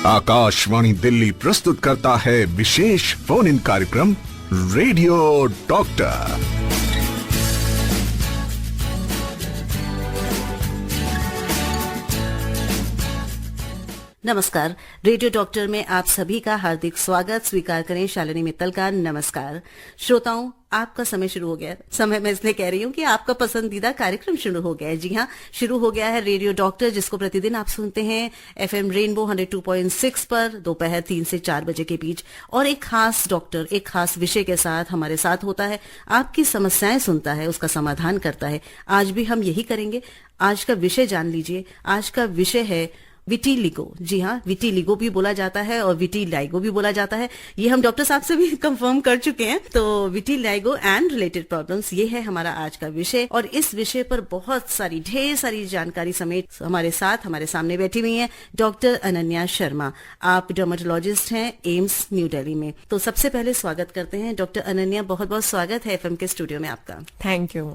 आकाशवाणी दिल्ली प्रस्तुत करता है विशेष फोन इन कार्यक्रम रेडियो डॉक्टर। नमस्कार, रेडियो डॉक्टर में आप सभी का हार्दिक स्वागत। स्वीकार करें शालिनी मित्तल का नमस्कार। श्रोताओं, आपका समय शुरू हो गया है। समय मैं इसलिए कह रही हूँ कि आपका पसंदीदा कार्यक्रम शुरू हो गया है। जी हाँ, शुरू हो गया है रेडियो डॉक्टर, जिसको प्रतिदिन आप सुनते हैं एफएम रेनबो 102.6 पर दोपहर 3 से 4 बजे के बीच। और एक खास डॉक्टर एक खास विषय के साथ हमारे साथ होता है, आपकी समस्याएं सुनता है, उसका समाधान करता है। आज भी हम यही करेंगे। आज का विषय जान लीजिए। आज का विषय है विटिलिगो। जी हाँ, विटिलिगो भी बोला जाता है और विटिलाइगो भी बोला जाता है। ये हम डॉक्टर साहब से भी कंफर्म कर चुके हैं। तो विटिलाइगो एंड रिलेटेड प्रॉब्लम्स, ये है हमारा आज का विषय। और इस विषय पर बहुत सारी ढेर सारी जानकारी समेत हमारे सामने बैठी हुई हैं डॉक्टर अनन्या शर्मा। आप डर्मेटोलॉजिस्ट हैं एम्स न्यू दिल्ली में। तो सबसे पहले स्वागत करते हैं डॉक्टर अनन्या, बहुत बहुत स्वागत है एफएम के स्टूडियो में आपका। Thank you.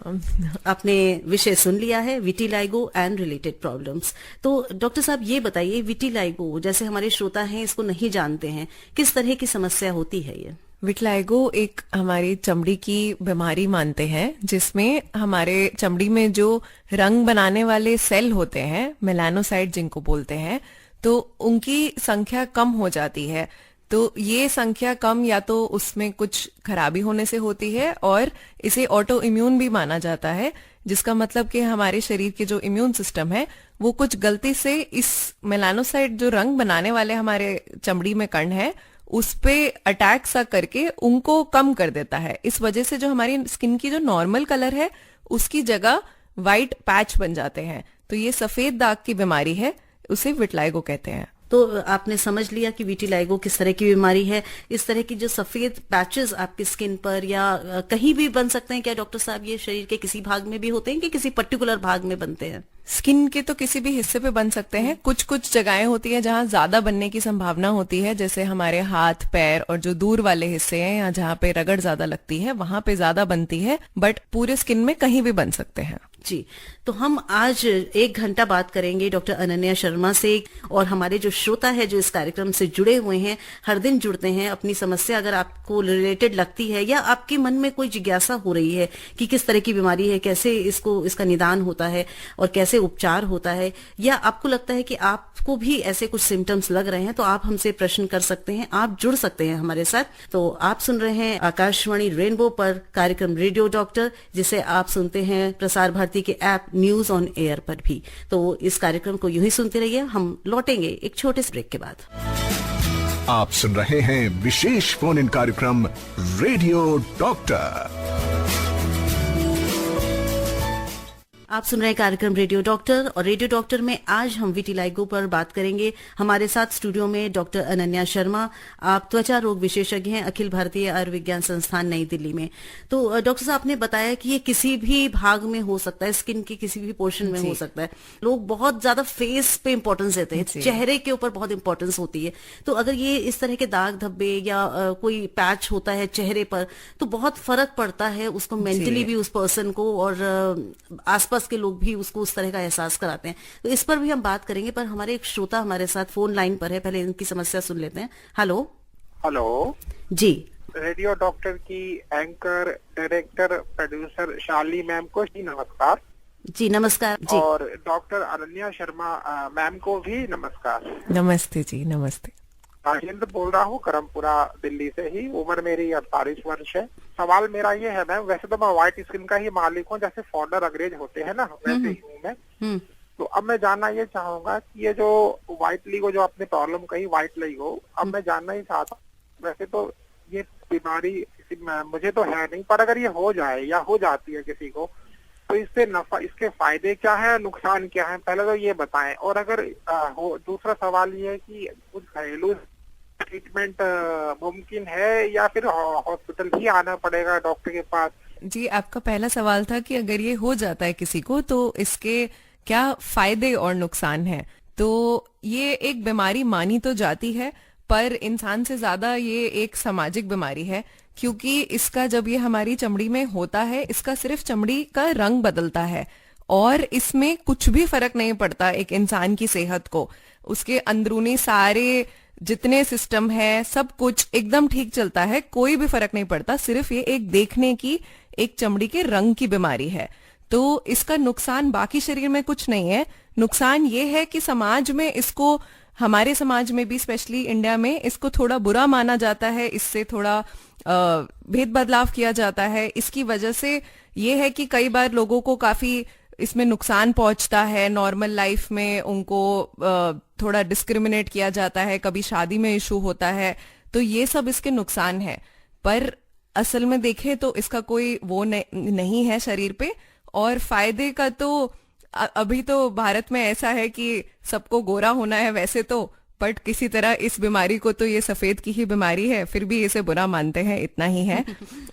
आपने विषय सुन लिया है, विटिलाइगो एंड रिलेटेड प्रॉब्लम्स। तो डॉक्टर साहब ये बताइए, विटिलाइगो, जैसे हमारे श्रोता हैं इसको नहीं जानते हैं, किस तरह की समस्या होती है ये? विटिलाइगो एक हमारी चमड़ी की बीमारी मानते हैं, जिसमें हमारे चमड़ी में जो रंग बनाने वाले सेल होते हैं, मेलानोसाइट जिनको बोलते हैं, तो उनकी संख्या कम हो जाती है। तो ये संख्या कम या तो उसमें कुछ खराबी होने से होती है, और इसे ऑटो इम्यून भी माना जाता है, जिसका मतलब कि हमारे शरीर के जो इम्यून सिस्टम है वो कुछ गलती से इस मेलानोसाइट जो रंग बनाने वाले हमारे चमड़ी में कण है उस पे अटैक सा करके उनको कम कर देता है। इस वजह से जो हमारी स्किन की जो नॉर्मल कलर है उसकी जगह व्हाइट पैच बन जाते हैं। तो ये सफेद दाग की बीमारी है, उसे विटिलाइगो कहते हैं। तो आपने समझ लिया कि विटिलाइगो किस तरह की बीमारी है। इस तरह की जो सफेद पैचेस आपकी स्किन पर या कहीं भी बन सकते हैं क्या डॉक्टर साहब? ये शरीर के किसी भाग में भी होते हैं कि किसी पर्टिकुलर भाग में बनते हैं? स्किन के तो किसी भी हिस्से पे बन सकते हैं। कुछ कुछ जगहें होती है जहाँ ज्यादा बनने की संभावना होती है, जैसे हमारे हाथ पैर और जो दूर वाले हिस्से हैं या जहाँ पे रगड़ ज्यादा लगती है वहां पे ज्यादा बनती है, बट पूरे स्किन में कहीं भी बन सकते हैं। जी, तो हम आज 1 घंटा बात करेंगे डॉक्टर अनन्या शर्मा से। और हमारे जो श्रोता है जो इस कार्यक्रम से जुड़े हुए हैं, हर दिन जुड़ते हैं, अपनी समस्या अगर आपको रिलेटेड लगती है या आपके मन में कोई जिज्ञासा हो रही है कि किस तरह की बीमारी है, कैसे इसका निदान होता है और कैसे उपचार होता है, या आपको लगता है कि आपको भी ऐसे कुछ सिम्टम्स लग रहे हैं, तो आप हमसे प्रश्न कर सकते हैं, आप जुड़ सकते हैं हमारे साथ। तो आप सुन रहे हैं आकाशवाणी रेनबो पर कार्यक्रम रेडियो डॉक्टर, जिसे आप सुनते हैं प्रसार भारती के ऐप न्यूज ऑन एयर पर भी। तो इस कार्यक्रम को यूं ही सुनते रहिए। हम लौटेंगे एक छोटे से ब्रेक के बाद। आप सुन रहे हैं विशेष फोन इन कार्यक्रम रेडियो डॉक्टर। आप सुन रहे हैं कार्यक्रम रेडियो डॉक्टर, और रेडियो डॉक्टर में आज हम विटिलाइगो पर बात करेंगे। हमारे साथ स्टूडियो में डॉक्टर अनन्या शर्मा, आप त्वचा रोग विशेषज्ञ हैं अखिल भारतीय आयुर्विज्ञान संस्थान नई दिल्ली में। तो डॉक्टर साहब ने बताया कि ये किसी भी भाग में हो सकता है, स्किन के किसी भी पोर्शन में हो सकता है। लोग बहुत ज्यादा फेस पे इंपॉर्टेंस देते हैं, चेहरे के ऊपर बहुत इंपॉर्टेंस होती है। तो अगर ये इस तरह के दाग धब्बे या कोई पैच होता है चेहरे पर, तो बहुत फर्क पड़ता है उसको मेंटली भी, उस पर्सन को, और आसपास के लोग भी उसको उस तरह का एहसास कराते हैं। तो इस पर भी हम बात करेंगे, पर हमारे एक श्रोता हमारे साथ फोन लाइन पर है। पहले इनकी समस्या सुन लेते हैं। हेलो जी, रेडियो डॉक्टर की एंकर, डायरेक्टर, प्रोड्यूसर शाली मैम को जी नमस्कार। जी नमस्कार जी। और डॉक्टर अनन्या शर्मा मैम को भी नमस्कार। नमस्ते जी। नमस्ते। राजेंद्र बोल रहा हूँ करमपुरा दिल्ली से ही। उम्र मेरी 48 वर्ष है। सवाल मेरा ये है मैम, वैसे तो मैं व्हाइट स्किन का ही मालिक हूँ, जैसे फॉर्डर अंग्रेज होते हैं ना, वैसे ही हूँ मैं। तो अब मैं जानना ये चाहूंगा कि ये जो व्हाइट लीगो जो आपने प्रॉब्लम कही, व्हाइट लीगो, अब मैं जानना ही चाहता हूँ, वैसे तो ये बीमारी मुझे तो है नहीं, पर अगर ये हो जाए या हो जाती है किसी को, तो इससे नफा, इसके फायदे क्या है, नुकसान क्या है, पहले तो ये बताएं। और अगर दूसरा सवाल ये है कि कुछ घरेलू ट्रीटमेंट मुमकिन है या फिर हॉस्पिटल ही आना पड़ेगा डॉक्टर के पास? जी, आपका पहला सवाल था कि अगर ये हो जाता है किसी को तो इसके क्या फायदे और नुकसान है। तो ये एक बीमारी मानी तो जाती है, पर इंसान से ज्यादा ये एक सामाजिक बीमारी है, क्योंकि इसका जब ये हमारी चमड़ी में होता है, इसका सिर्फ चमड़ी का रंग बदलता है और इसमें कुछ भी फर्क नहीं पड़ता एक इंसान की सेहत को, उसके अंदरूनी सारे जितने सिस्टम है सब कुछ एकदम ठीक चलता है, कोई भी फर्क नहीं पड़ता। सिर्फ ये एक देखने की, एक चमड़ी के रंग की बीमारी है। तो इसका नुकसान बाकी शरीर में कुछ नहीं है। नुकसान ये है कि समाज में इसको, हमारे समाज में भी स्पेशली इंडिया में इसको थोड़ा बुरा माना जाता है, इससे थोड़ा भेद बदलाव किया जाता है। इसकी वजह से ये है कि कई बार लोगों को काफी इसमें नुकसान पहुंचता है, नॉर्मल लाइफ में उनको थोड़ा डिस्क्रिमिनेट किया जाता है, कभी शादी में इशू होता है, तो ये सब इसके नुकसान है। पर असल में देखें तो इसका कोई वो नहीं है शरीर पे। और फायदे का तो अभी तो भारत में ऐसा है कि सबको गोरा होना है वैसे तो, बट किसी तरह इस बीमारी को, तो ये सफेद की ही बीमारी है, फिर भी इसे बुरा मानते हैं, इतना ही है।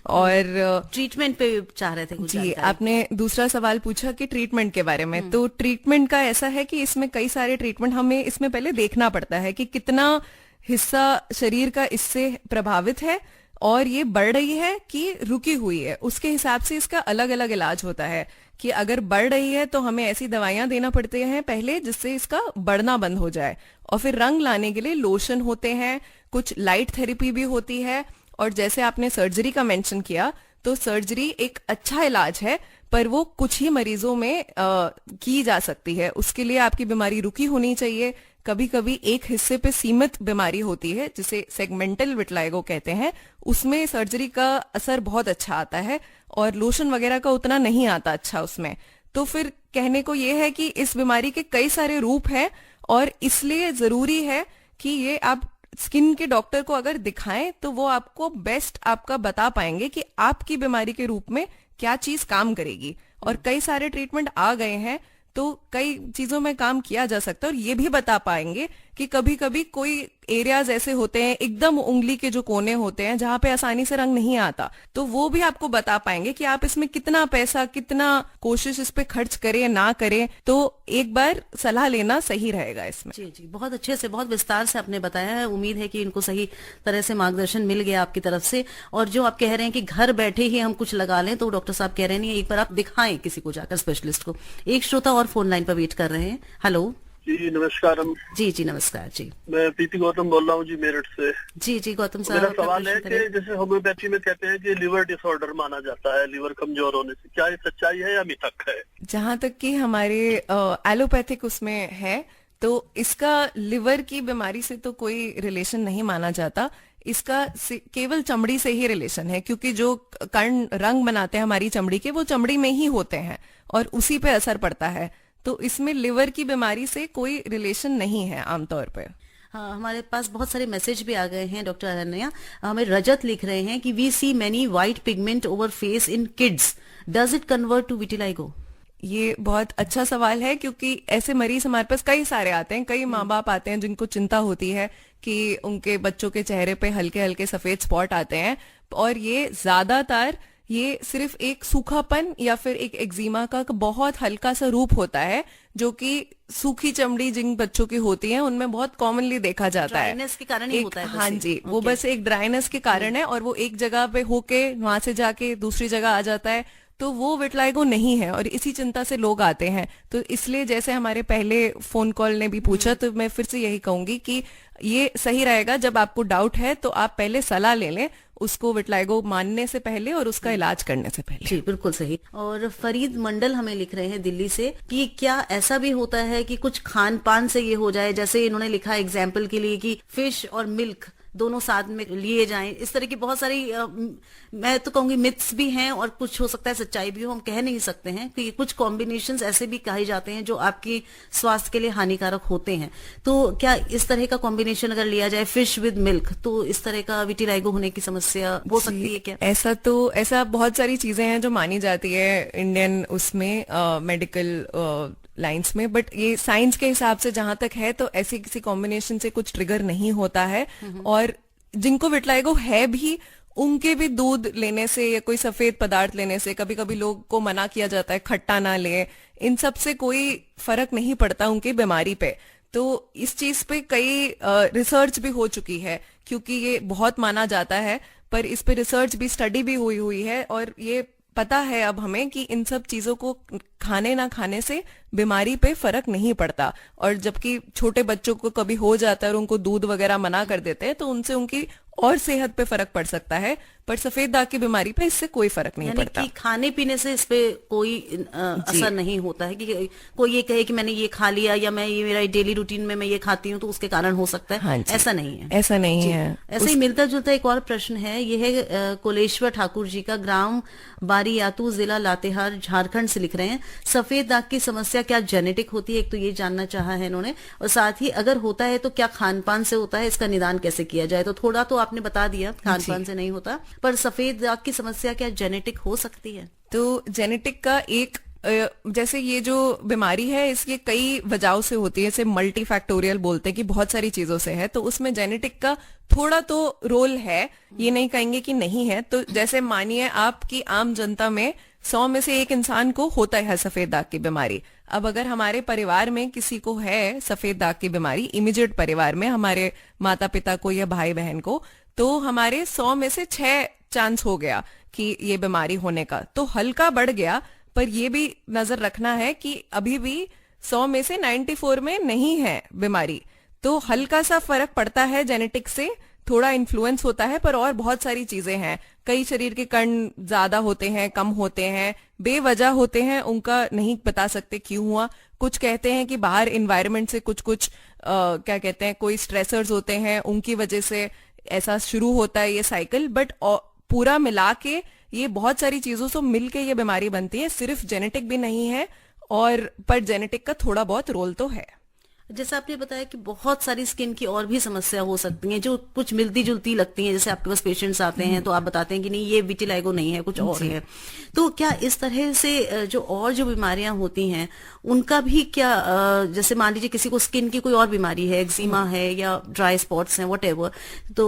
और ट्रीटमेंट पे चाह रहे थे कुछ जी, जानकारी। आपने दूसरा सवाल पूछा कि ट्रीटमेंट के बारे में। तो ट्रीटमेंट का ऐसा है कि इसमें कई सारे ट्रीटमेंट, हमें इसमें पहले देखना पड़ता है कि कितना हिस्सा शरीर का इससे प्रभावित है और ये बढ़ रही है कि रुकी हुई है, उसके हिसाब से इसका अलग अलग इलाज होता है। कि अगर बढ़ रही है तो हमें ऐसी दवाइयां देना पड़ती हैं पहले जिससे इसका बढ़ना बंद हो जाए, और फिर रंग लाने के लिए लोशन होते हैं, कुछ लाइट थेरेपी भी होती है। और जैसे आपने सर्जरी का मेंशन किया, तो सर्जरी एक अच्छा इलाज है, पर वो कुछ ही मरीजों में की जा सकती है। उसके लिए आपकी बीमारी रुकी होनी चाहिए। कभी कभी एक हिस्से पे सीमित बीमारी होती है जिसे सेगमेंटल विटलाइगो कहते हैं, उसमें सर्जरी का असर बहुत अच्छा आता है और लोशन वगैरह का उतना नहीं आता अच्छा उसमें। तो फिर कहने को ये है कि इस बीमारी के कई सारे रूप हैं और इसलिए जरूरी है कि ये आप स्किन के डॉक्टर को अगर दिखाएं तो वो आपको बेस्ट आपका बता पाएंगे कि आपकी बीमारी के रूप में क्या चीज काम करेगी। और कई सारे ट्रीटमेंट आ गए हैं तो कई चीजों में काम किया जा सकता है। और ये भी बता पाएंगे कि कभी कभी कोई एरियाज ऐसे होते हैं, एकदम उंगली के जो कोने होते हैं जहां पे आसानी से रंग नहीं आता, तो वो भी आपको बता पाएंगे कि आप इसमें कितना पैसा, कितना कोशिश इस पे खर्च करें ना करें। तो एक बार सलाह लेना सही रहेगा इसमें। जी जी, बहुत अच्छे से, बहुत विस्तार से आपने बताया है। उम्मीद है कि इनको सही तरह से मार्गदर्शन मिल गया आपकी तरफ से। और जो आप कह रहे हैं कि घर बैठे ही हम कुछ लगा लें, तो डॉक्टर साहब कह रहे हैं एक बार आप दिखाएं किसी को जाकर, स्पेशलिस्ट को। एक श्रोता और फोन लाइन पर वेट कर रहे हैं। हेलो जी नमस्कार। जी नमस्कार जी। मैं प्रीति गौतम बोल रहा हूँ जी, मेरठ से। जी गौतम साहब, मेरा सवाल है कि जैसे होम्योपैथी में कहते हैं कि लिवर डिसऑर्डर माना जाता है, लिवर कमजोर होने से, क्या ये सच्चाई है या मिथक है? जहां तक कि हमारे एलोपैथिक उसमें है, तो इसका लिवर की बीमारी से तो कोई रिलेशन नहीं माना जाता। इसका केवल चमड़ी से ही रिलेशन है, क्योंकि जो कण रंग बनाते हैं हमारी चमड़ी के, वो चमड़ी में ही होते हैं और उसी पे असर पड़ता है। तो इसमें लिवर की बीमारी से कोई रिलेशन नहीं है आमतौर पर। हाँ, हमारे पास बहुत सारे मैसेज भी आ गए हैं डॉक्टर अनन्या। हमें रजत लिख रहे हैं कि we see many white pigment over face in kids, does it convert to vitiligo? ये बहुत अच्छा सवाल है, क्योंकि ऐसे मरीज हमारे पास कई सारे आते हैं। कई माँ बाप आते हैं जिनको चिंता होती है कि उनके बच्चों के चेहरे पे हल्के हल्के सफेद स्पॉट आते हैं, और ये ज्यादातर ये सिर्फ एक सूखापन या फिर एक एक्जिमा का बहुत हल्का सा रूप होता है, जो कि सूखी चमड़ी जिन बच्चों की होती है उनमें बहुत कॉमनली देखा जाता है। ड्राइनेस के कारण ही होता है। हाँ जी, वो बस एक ड्राइनेस के कारण है, और वो एक जगह पे होके वहां से जाके दूसरी जगह आ जाता है, तो वो विटलाइगो नहीं है। और इसी चिंता से लोग आते हैं। तो इसलिए जैसे हमारे पहले फोन कॉल ने भी पूछा, तो मैं फिर से यही कहूंगी कि ये सही रहेगा, जब आपको डाउट है तो आप पहले सलाह ले लें उसको विटलाइगो मानने से पहले और उसका इलाज करने से पहले। जी बिल्कुल सही। और फरीद मंडल हमें लिख रहे हैं दिल्ली से कि क्या ऐसा भी होता है कि कुछ खान पान से ये हो जाए, जैसे इन्होंने लिखा एग्जाम्पल के लिए कि फिश और मिल्क दोनों साथ में लिए जाएं, इस तरह की बहुत सारी मैं तो कहूंगी मिथ्स भी हैं और कुछ हो सकता है सच्चाई भी हो, हम कह नहीं सकते हैं कि कुछ कॉम्बिनेशंस ऐसे भी कहे जाते हैं जो आपकी स्वास्थ्य के लिए हानिकारक होते हैं। तो क्या इस तरह का कॉम्बिनेशन अगर लिया जाए फिश विद मिल्क, तो इस तरह का विटिलाइगो होने की समस्या हो सकती है क्या? ऐसा बहुत सारी चीजें हैं जो मानी जाती है इंडियन उसमें मेडिकल लाइंस में, बट ये साइंस के हिसाब से जहां तक है तो ऐसी किसी कॉम्बिनेशन से कुछ ट्रिगर नहीं होता है। और जिनको विटलाइगो है भी, उनके भी दूध लेने से या कोई सफेद पदार्थ लेने से, कभी कभी लोग को मना किया जाता है खट्टा ना ले, इन सब से कोई फर्क नहीं पड़ता उनकी बीमारी पे। तो इस चीज पे कई रिसर्च भी हो चुकी है, क्योंकि ये बहुत माना जाता है, पर इस पे रिसर्च भी, स्टडी भी हुई है, और ये पता है अब हमें कि इन सब चीजों को खाने ना खाने से बीमारी पे फर्क नहीं पड़ता, और जबकि छोटे बच्चों को कभी हो जाता है और उनको दूध वगैरह मना कर देते हैं तो उनसे उनकी और सेहत पे फर्क पड़ सकता है, पर सफेद दाग की बीमारी पे इससे कोई फर्क नहीं पड़ता। कि खाने पीने से इस पे कोई असर नहीं होता है कि कोई ये कहे कि मैंने ये खा लिया या मैं ये मेरा डेली रूटीन में मैं ये खाती हूँ तो उसके कारण हो सकता है। हाँ, ऐसा नहीं है, ऐसा नहीं है। ऐसे ही मिलता जुलता एक और प्रश्न है, ये है कुलेश्वर ठाकुर जी का, ग्राम बारियातू, जिला लातेहार, झारखंड से लिख रहे हैं। सफेद दाग की समस्या क्या जेनेटिक होती है, एक तो ये जानना चाहा है इन्होंने, और साथ ही अगर होता है तो क्या खान पान से होता है, इसका निदान कैसे किया जाए। तो थोड़ा तो आपने बता दिया खान पान से नहीं होता, पर सफेद दाग की समस्या क्या जेनेटिक हो सकती है? तो जेनेटिक का एक जैसे ये जो बीमारी है इसके कई वजहों से होती है, जैसे मल्टी फैक्टोरियल बोलते हैं कि बहुत सारी चीजों से है, तो उसमें जेनेटिक का थोड़ा तो रोल है, ये नहीं कहेंगे कि नहीं है। तो जैसे मानिए आपकी आम जनता में 100 में से एक इंसान को होता है सफेद दाग की बीमारी। अब अगर हमारे परिवार में किसी को है सफेद दाग की बीमारी, इमीडिएट परिवार में हमारे माता पिता को या भाई बहन को, तो हमारे 100 में से 6 चांस हो गया कि ये बीमारी होने का, तो हल्का बढ़ गया। पर ये भी नजर रखना है कि अभी भी 100 में से 94 में नहीं है बीमारी, तो हल्का सा फर्क पड़ता है जेनेटिक से, थोड़ा इन्फ्लुएंस होता है, पर और बहुत सारी चीजें हैं। कई शरीर के कण ज्यादा होते हैं, कम होते हैं, बेवजह होते हैं, उनका नहीं बता सकते क्यों हुआ। कुछ कहते हैं कि बाहर इन्वायरमेंट से कुछ क्या कहते हैं, कोई स्ट्रेसर्स होते हैं, उनकी वजह से ऐसा शुरू होता है ये साइकिल। बट पूरा मिला के ये बहुत सारी चीजों से मिलके ये बीमारी बनती है, सिर्फ जेनेटिक भी नहीं है, और पर जेनेटिक का थोड़ा बहुत रोल तो है। जैसे आपने बताया कि बहुत सारी स्किन की और भी समस्या हो सकती हैं जो कुछ मिलती जुलती लगती हैं, जैसे आपके पास पेशेंट्स आते हैं तो आप बताते हैं कि नहीं ये विटिलाइगो नहीं है, कुछ और है। तो क्या इस तरह से जो बीमारियां होती हैं उनका भी क्या, जैसे मान लीजिए किसी को स्किन की कोई और बीमारी है, एक्जिमा है या ड्राई स्पॉट्स हैं, व्हाटएवर, तो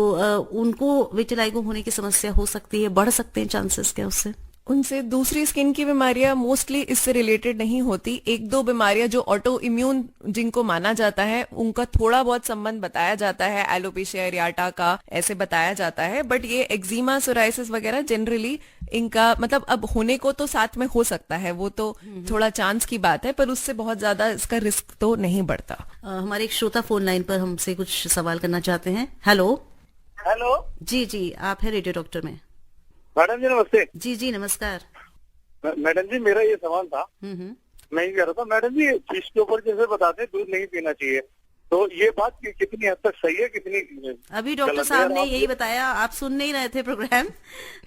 उनको विटिलाइगो होने की समस्या हो सकती है, बढ़ सकते हैं चांसेस क्या उससे? उनसे दूसरी स्किन की बीमारियां मोस्टली इससे रिलेटेड नहीं होती। एक दो बीमारियां जो ऑटो इम्यून जिनको माना जाता है उनका थोड़ा बहुत संबंध बताया जाता है, एलोपेशिया एरियाटा का ऐसे बताया जाता है, बट ये एक्जिमा सोराइसिस वगैरह जनरली इनका मतलब अब होने को तो साथ में हो सकता है, वो तो थोड़ा चांस की बात है, पर उससे बहुत ज्यादा इसका रिस्क तो नहीं बढ़ता। हमारे एक श्रोता फोन लाइन पर हमसे कुछ सवाल करना चाहते हैं। हेलो। हेलो जी जी, आप है रेडियो डॉक्टर में। मैडम जी नमस्ते। जी जी नमस्कार। मैडम जी मेरा ये सवाल था, मैं ये कह रहा था मैडम जी, फिश के ऊपर जैसे बताते हैं दूध नहीं पीना चाहिए, तो ये बात कितनी हद तक सही है, कितनी अभी डॉक्टर साहब ने यही बताया, आप सुन नहीं रहे थे प्रोग्राम,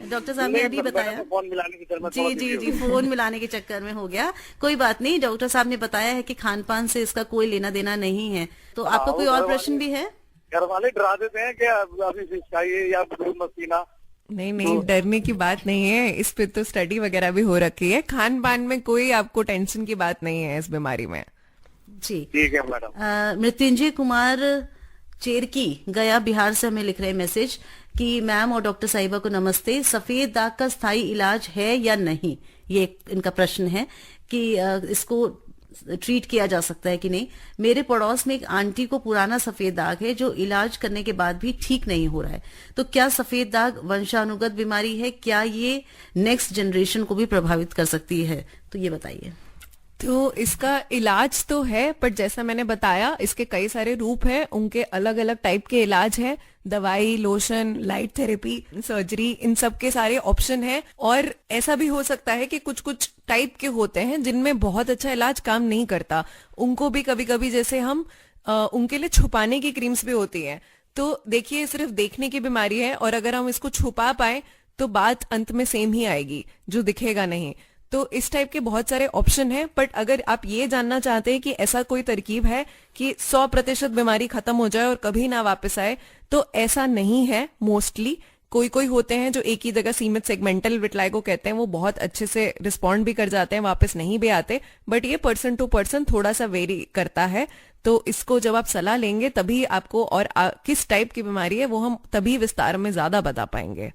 डॉक्टर साहब ने अभी बताया। फोन मिलाने के चक्कर में जी जी जी, फोन मिलाने के चक्कर में हो गया, कोई बात नहीं। डॉक्टर साहब ने बताया है कि खान पान से इसका कोई लेना देना नहीं है। तो आपका कोई और प्रश्न भी है? घर वाले डरा देते हैं कि अभी फिश खाइए या दूध मत पीना। नहीं, डरने की बात नहीं है, इस पे तो स्टडी वगैरह भी हो रखी है। खान पान में कोई आपको टेंशन की बात नहीं है इस बीमारी में। जी ठीक है मैडम। मृत्युंजय कुमार चेरकी गया बिहार से हमें लिख रहे हैं मैसेज कि मैम और डॉक्टर साहिबा को नमस्ते, सफेद दाग का स्थायी इलाज है या नहीं, ये इनका प्रश्न है कि इसको ट्रीट किया जा सकता है कि नहीं। मेरे पड़ोस में एक आंटी को पुराना सफेद दाग है जो इलाज करने के बाद भी ठीक नहीं हो रहा है, तो क्या सफेद दाग वंशानुगत बीमारी है? क्या ये नेक्स्ट जनरेशन को भी प्रभावित कर सकती है? तो ये बताइए। तो इसका इलाज तो है, पर जैसा मैंने बताया इसके कई सारे रूप हैं, उनके अलग अलग टाइप के इलाज हैं, दवाई, लोशन, लाइट थेरेपी, सर्जरी, इन सब के सारे ऑप्शन हैं। और ऐसा भी हो सकता है कि कुछ कुछ टाइप के होते हैं जिनमें बहुत अच्छा इलाज काम नहीं करता, उनको भी कभी कभी जैसे हम उनके लिए छुपाने की क्रीम्स भी होती हैं। तो देखिए सिर्फ देखने की बीमारी है, और अगर हम इसको छुपा पाए तो बात अंत में सेम ही आएगी, जो दिखेगा नहीं। तो इस टाइप के बहुत सारे ऑप्शन हैं, बट अगर आप ये जानना चाहते हैं कि ऐसा कोई तरकीब है कि 100% बीमारी खत्म हो जाए और कभी ना वापस आए, तो ऐसा नहीं है। मोस्टली कोई होते हैं जो एक ही जगह सीमित सेगमेंटल विटिलाइगो कहते हैं, वो बहुत अच्छे से रिस्पॉन्ड भी कर जाते हैं, वापस नहीं भी आते, बट ये पर्सन टू पर्सन थोड़ा सा वेरी करता है। तो इसको जब आप सलाह लेंगे तभी आपको और किस टाइप की बीमारी है वो हम तभी विस्तार में ज्यादा बता पाएंगे।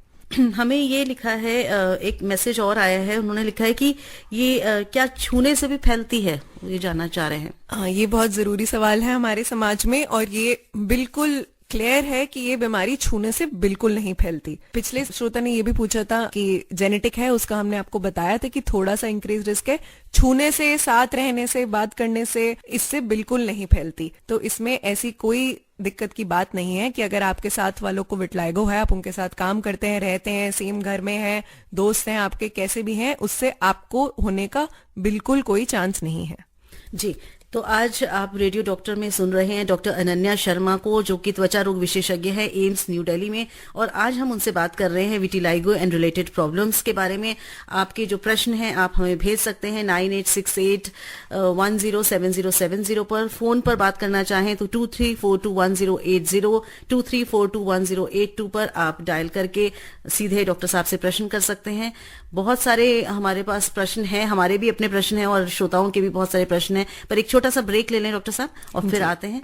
हमें ये लिखा है, एक मैसेज और आया है, उन्होंने लिखा है कि ये क्या छूने से भी फैलती है, ये जानना चाह रहे हैं। हाँ, ये बहुत जरूरी सवाल है हमारे समाज में, और ये बिल्कुल क्लियर है कि ये बीमारी छूने से बिल्कुल नहीं फैलती। पिछले श्रोता ने ये भी पूछा था कि जेनेटिक है, उसका हमने आपको बताया था कि थोड़ा सा इंक्रीज रिस्क है। छूने से, साथ रहने से, बात करने से इससे बिल्कुल नहीं फैलती। तो इसमें ऐसी कोई दिक्कत की बात नहीं है कि अगर आपके साथ वालों को विटलाइगो है, आप उनके साथ काम करते हैं, रहते हैं, सेम घर में हैं, दोस्त हैं आपके, कैसे भी हैं, उससे आपको होने का बिल्कुल कोई चांस नहीं है। जी, तो आज आप रेडियो डॉक्टर में सुन रहे हैं डॉक्टर अनन्या शर्मा को, जो कि त्वचा रोग विशेषज्ञ है एम्स न्यू दिल्ली में, और आज हम उनसे बात कर रहे हैं विटिलाइगो एंड रिलेटेड प्रॉब्लम्स के बारे में। आपके जो प्रश्न हैं आप हमें भेज सकते हैं 9868107070 पर। फोन पर बात करना चाहें तो 23421080, 23421082 पर आप डायल करके सीधे डॉक्टर साहब से प्रश्न कर सकते हैं। बहुत सारे हमारे पास प्रश्न हैं, हमारे भी अपने प्रश्न हैं और श्रोताओं के भी बहुत सारे प्रश्न हैं, पर एक छोटा सा ब्रेक ले लें डॉक्टर साहब और फिर आते हैं।